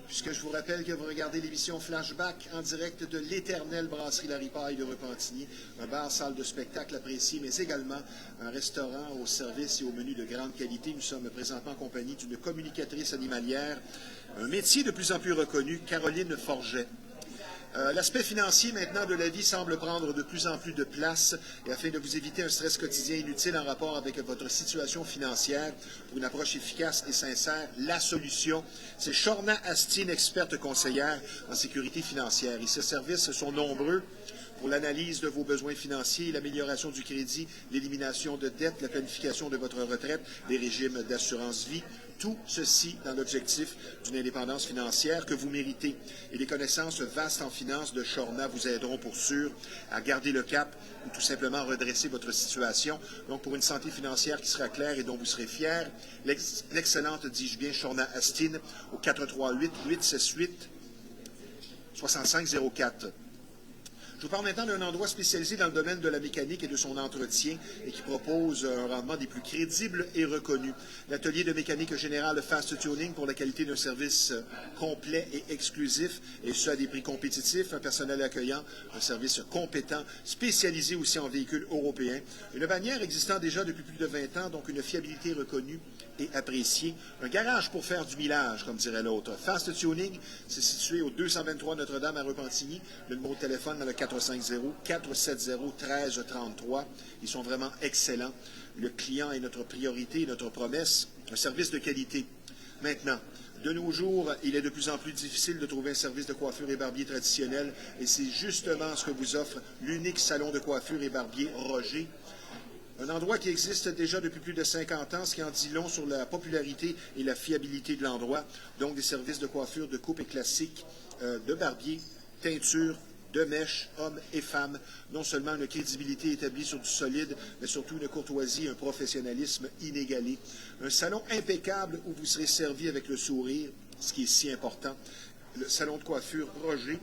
A: puisque je vous rappelle que vous regardez l'émission Flashback en direct de l'éternelle brasserie La Ripaille de Repentigny, un bar-salle de spectacle apprécié, mais également un restaurant au service et au menu de grande qualité. Nous sommes présentement en compagnie d'une communicatrice animalière, un métier de plus en plus reconnu, Caroline Forget. L'aspect financier maintenant de la vie semble prendre de plus en plus de place et afin de vous éviter un stress quotidien inutile en rapport avec votre situation financière, pour une approche efficace et sincère, la solution, c'est Shorna Astin, experte conseillère en sécurité financière. Et ses services sont nombreux pour l'analyse de vos besoins financiers, l'amélioration du crédit, l'élimination de dettes, la planification de votre retraite, les régimes d'assurance vie. Tout ceci dans l'objectif d'une indépendance financière que vous méritez. Et les connaissances vastes en finance de Shorna vous aideront pour sûr à garder le cap ou tout simplement redresser votre situation. Donc, pour une santé financière qui sera claire et dont vous serez fier, l'excellente, dis-je bien, Shorna Astin au 438-868-6504. Je vous parle maintenant d'un endroit spécialisé dans le domaine de la mécanique et de son entretien et qui propose un rendement des plus crédibles et reconnus. L'atelier de mécanique générale Fast Tuning pour la qualité d'un service complet et exclusif, et ce à des prix compétitifs, un personnel accueillant, un service compétent, spécialisé aussi en véhicules européens. Une bannière existant déjà depuis plus de 20 ans, donc une fiabilité reconnue et appréciée. Un garage pour faire du millage, comme dirait l'autre. Fast Tuning, c'est situé au 223 Notre-Dame à Repentigny. Le numéro de téléphone dans le 450-470-1333. Ils sont vraiment excellents. Le client est notre priorité, notre promesse. Un service de qualité. Maintenant, de nos jours, il est de plus en plus difficile de trouver un service de coiffure et barbier traditionnel. Et c'est justement ce que vous offre l'unique salon de coiffure et barbier Roger. Un endroit qui existe déjà depuis plus de 50 ans, ce qui en dit long sur la popularité et la fiabilité de l'endroit. Donc, des services de coiffure, de coupe et classique, de barbier, teinture, de mèches, hommes et femmes. Non seulement une crédibilité établie sur du solide, mais surtout une courtoisie et un professionnalisme inégalé. Un salon impeccable où vous serez servi avec le sourire, ce qui est si important. Le salon de coiffure Roger,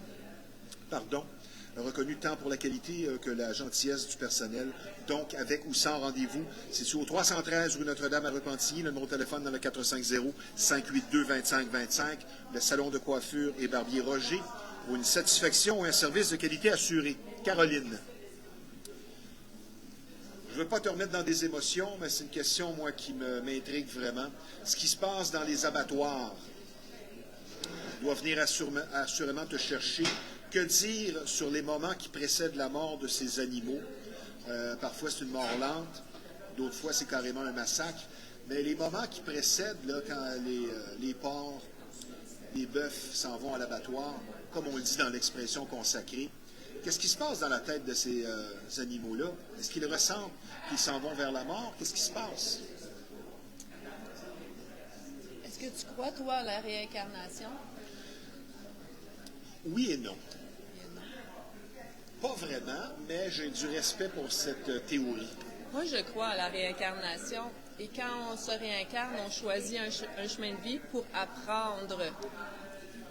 A: reconnu tant pour la qualité que la gentillesse du personnel, donc avec ou sans rendez-vous. C'est sur 313 rue Notre-Dame à Repentigny, le numéro de téléphone dans le 450-582-2525, le salon de coiffure et barbier Roger, pour une satisfaction et un service de qualité assuré. Caroline. Je ne veux pas te remettre dans des émotions, mais c'est une question, moi, qui m'intrigue vraiment. Ce qui se passe dans les abattoirs doit venir assurément te chercher. Que dire sur les moments qui précèdent la mort de ces animaux? Parfois, c'est une mort lente. D'autres fois, c'est carrément un massacre. Mais les moments qui précèdent, là, quand les porcs, les bœufs s'en vont à l'abattoir, comme on le dit dans l'expression consacrée, qu'est-ce qui se passe dans la tête de ces animaux-là? Est-ce qu'ils ressentent qu'ils s'en vont vers la mort? Qu'est-ce qui se passe?
C: Est-ce que tu crois, toi, à la réincarnation?
A: Oui et non. Pas vraiment, mais j'ai du respect pour cette théorie.
C: Moi, je crois à la réincarnation. Et quand on se réincarne, on choisit un chemin de vie pour apprendre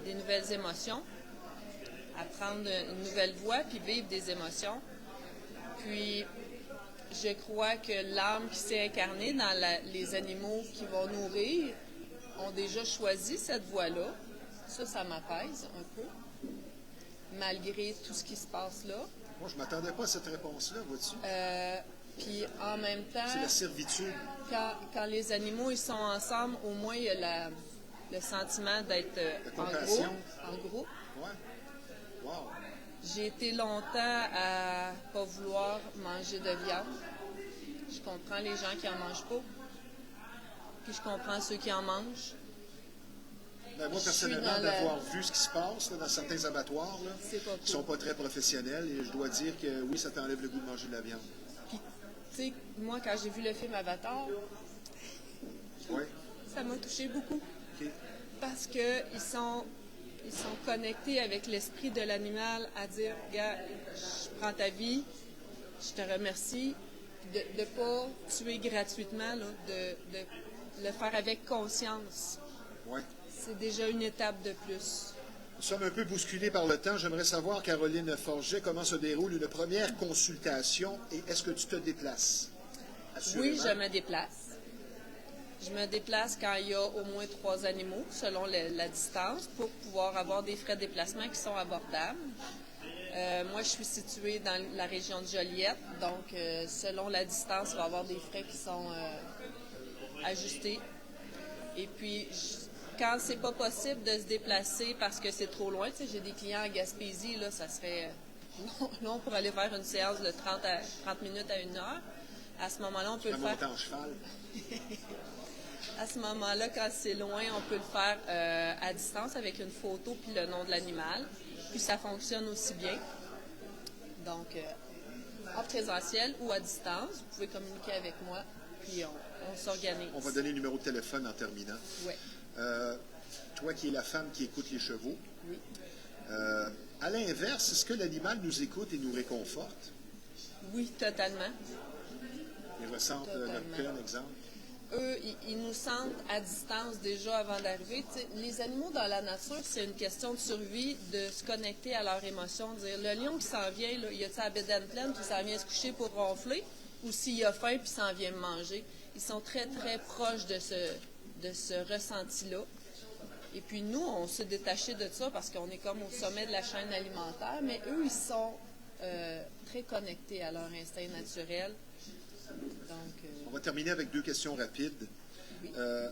C: des nouvelles émotions, apprendre une nouvelle voie, puis vivre des émotions. Puis, je crois que l'âme qui s'est incarnée dans les animaux qui vont nourrir ont déjà choisi cette voie-là. Ça m'apaise un peu, malgré tout ce qui se passe là.
A: Moi, je ne m'attendais pas à cette réponse-là, vois-tu?
C: Puis en même temps,
A: c'est la servitude.
C: Quand les animaux ils sont ensemble, au moins il y a le sentiment d'être en groupe.
A: Ouais. Wow.
C: J'ai été longtemps à pas vouloir manger de viande. Je comprends les gens qui en mangent pas. Puis je comprends ceux qui en mangent.
A: Ben, moi, personnellement, d'avoir vu ce qui se passe là, dans certains abattoirs, là,
C: qui
A: ne sont pas très professionnels, et je dois dire que oui, ça t'enlève le goût de manger de la viande.
C: Puis, tu sais, moi, quand j'ai vu le film Avatar,
A: ouais.
C: Ça m'a touché beaucoup.
A: Okay.
C: Parce qu'ils sont connectés avec l'esprit de l'animal à dire, regarde, je prends ta vie, je te remercie de ne pas tuer gratuitement, là, de le faire avec conscience.
A: Ouais.
C: C'est déjà une étape de plus.
A: Nous sommes un peu bousculés par le temps. J'aimerais savoir, Caroline Forget, comment se déroule une première consultation et est-ce que tu te déplaces?
C: Oui, je me déplace. Je me déplace quand il y a au moins 3 animaux, selon la distance, pour pouvoir avoir des frais de déplacement qui sont abordables. Moi, je suis située dans la région de Joliette, donc selon la distance, il va y avoir des frais qui sont ajustés. Et puis, quand c'est pas possible de se déplacer parce que c'est trop loin, tu sais, j'ai des clients à Gaspésie, là, ça serait long pour aller faire une séance de 30 minutes à 1 heure. À ce moment-là, on peut le faire.
A: En cheval.
C: À ce moment-là, quand c'est loin, on peut le faire à distance avec une photo puis le nom de l'animal. Puis ça fonctionne aussi bien. Donc, en présentiel ou à distance, vous pouvez communiquer avec moi, puis on s'organise.
A: On va donner le numéro de téléphone en terminant.
C: Oui.
A: Toi qui es la femme qui écoute les chevaux,
C: Oui.
A: à l'inverse, est-ce que l'animal nous écoute et nous réconforte?
C: Oui, totalement.
A: Ils ressentent notre peine, exemple?
C: Eux, ils nous sentent à distance déjà avant d'arriver. Tu sais, les animaux dans la nature, c'est une question de survie, de se connecter à leurs émotions. Dire, le lion qui s'en vient, là, il a sa bédaine pleine, puis s'en vient se coucher pour ronfler, ou s'il a faim, puis s'en vient manger. Ils sont très, très proches de ce ressenti-là. Et puis nous, on s'est détaché de ça parce qu'on est comme au sommet de la chaîne alimentaire, mais eux, ils sont très connectés à leur instinct naturel. Donc,
A: On va terminer avec 2 questions rapides.
C: Oui.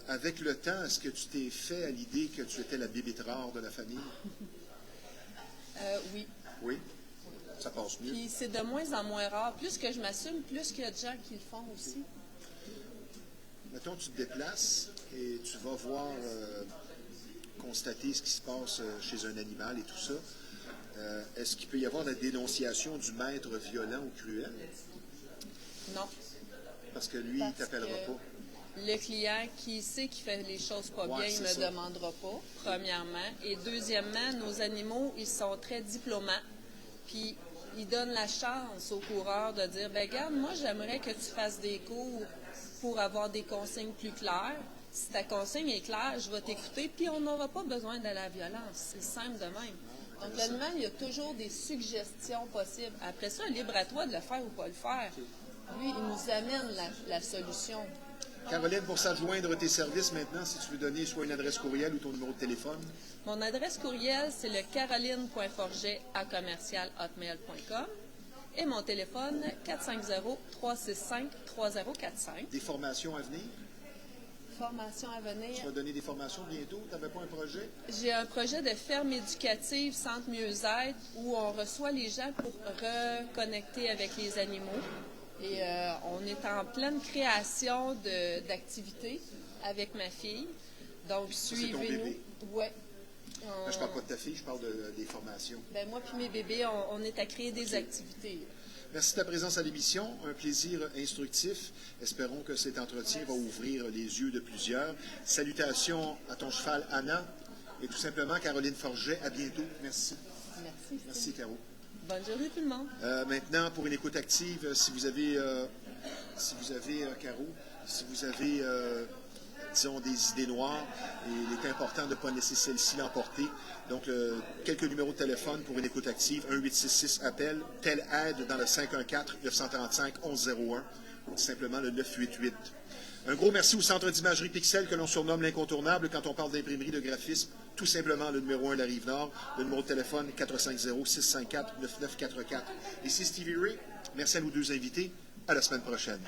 A: Avec le temps, est-ce que tu t'es fait à l'idée que tu étais la bébête rare de la famille?
C: oui.
A: Oui? Ça passe mieux.
C: Puis c'est de moins en moins rare. Plus que je m'assume, plus qu'il y a de gens qui le font aussi.
A: Mettons, tu te déplaces et tu vas voir, constater ce qui se passe chez un animal et tout ça. Est-ce qu'il peut y avoir la dénonciation du maître violent ou cruel?
C: Non.
A: Parce que lui, il ne t'appellera pas.
C: Le client qui sait qu'il fait les choses pas
A: Ouais,
C: bien, il ne me
A: c'est ça.
C: demandera pas, premièrement. Et deuxièmement, nos animaux, ils sont très diplomates. Puis, ils donnent la chance aux coureurs de dire, ben regarde, moi, j'aimerais que tu fasses des cours pour avoir des consignes plus claires. Si ta consigne est claire, je vais t'écouter, puis on n'aura pas besoin de la violence. C'est simple de même. Donc, l'animal, il y a toujours des suggestions possibles. Après ça, libre à toi de le faire ou pas le faire. Lui, il nous amène la solution.
A: Caroline, pour s'adjoindre tes services maintenant, si tu veux donner soit une adresse courriel ou ton numéro de téléphone.
C: Mon adresse courriel, c'est le caroline.forget@hotmail.com et mon téléphone, 450-365-3045.
A: Des formations à venir?
C: Formation à venir.
A: Tu vas donner des formations bientôt? Tu n'avais pas un projet?
C: J'ai un projet de ferme éducative, centre mieux-être, où on reçoit les gens pour reconnecter avec les animaux. Et on est en pleine création d'activités avec ma fille. Donc, suivez-nous. Oui.
A: Je ne parle pas de ta fille, je parle des formations.
C: Ben moi puis mes bébés, on est à créer des activités.
A: Merci de ta présence à l'émission. Un plaisir instructif. Espérons que cet entretien va ouvrir les yeux de plusieurs. Salutations à ton cheval Anna et tout simplement Caroline Forget. À bientôt. Merci.
C: Merci.
A: Merci, Caro.
C: Bonne journée tout le monde.
A: Maintenant, pour une écoute active, si vous avez, Caro, si vous avez, disons, des idées noires, il est important de ne pas laisser celle-ci l'emporter. Donc, quelques numéros de téléphone pour une écoute active, 1-866-APPEL, telle aide dans le 514-935-1101, ou tout simplement le 988. Un gros merci au Centre d'imagerie Pixel que l'on surnomme l'incontournable quand on parle d'imprimerie de graphisme. Tout simplement le numéro 1 de la Rive-Nord, le numéro de téléphone 450-654-9944. Ici Stevie Ray. Merci à nos 2 invités. À la semaine prochaine.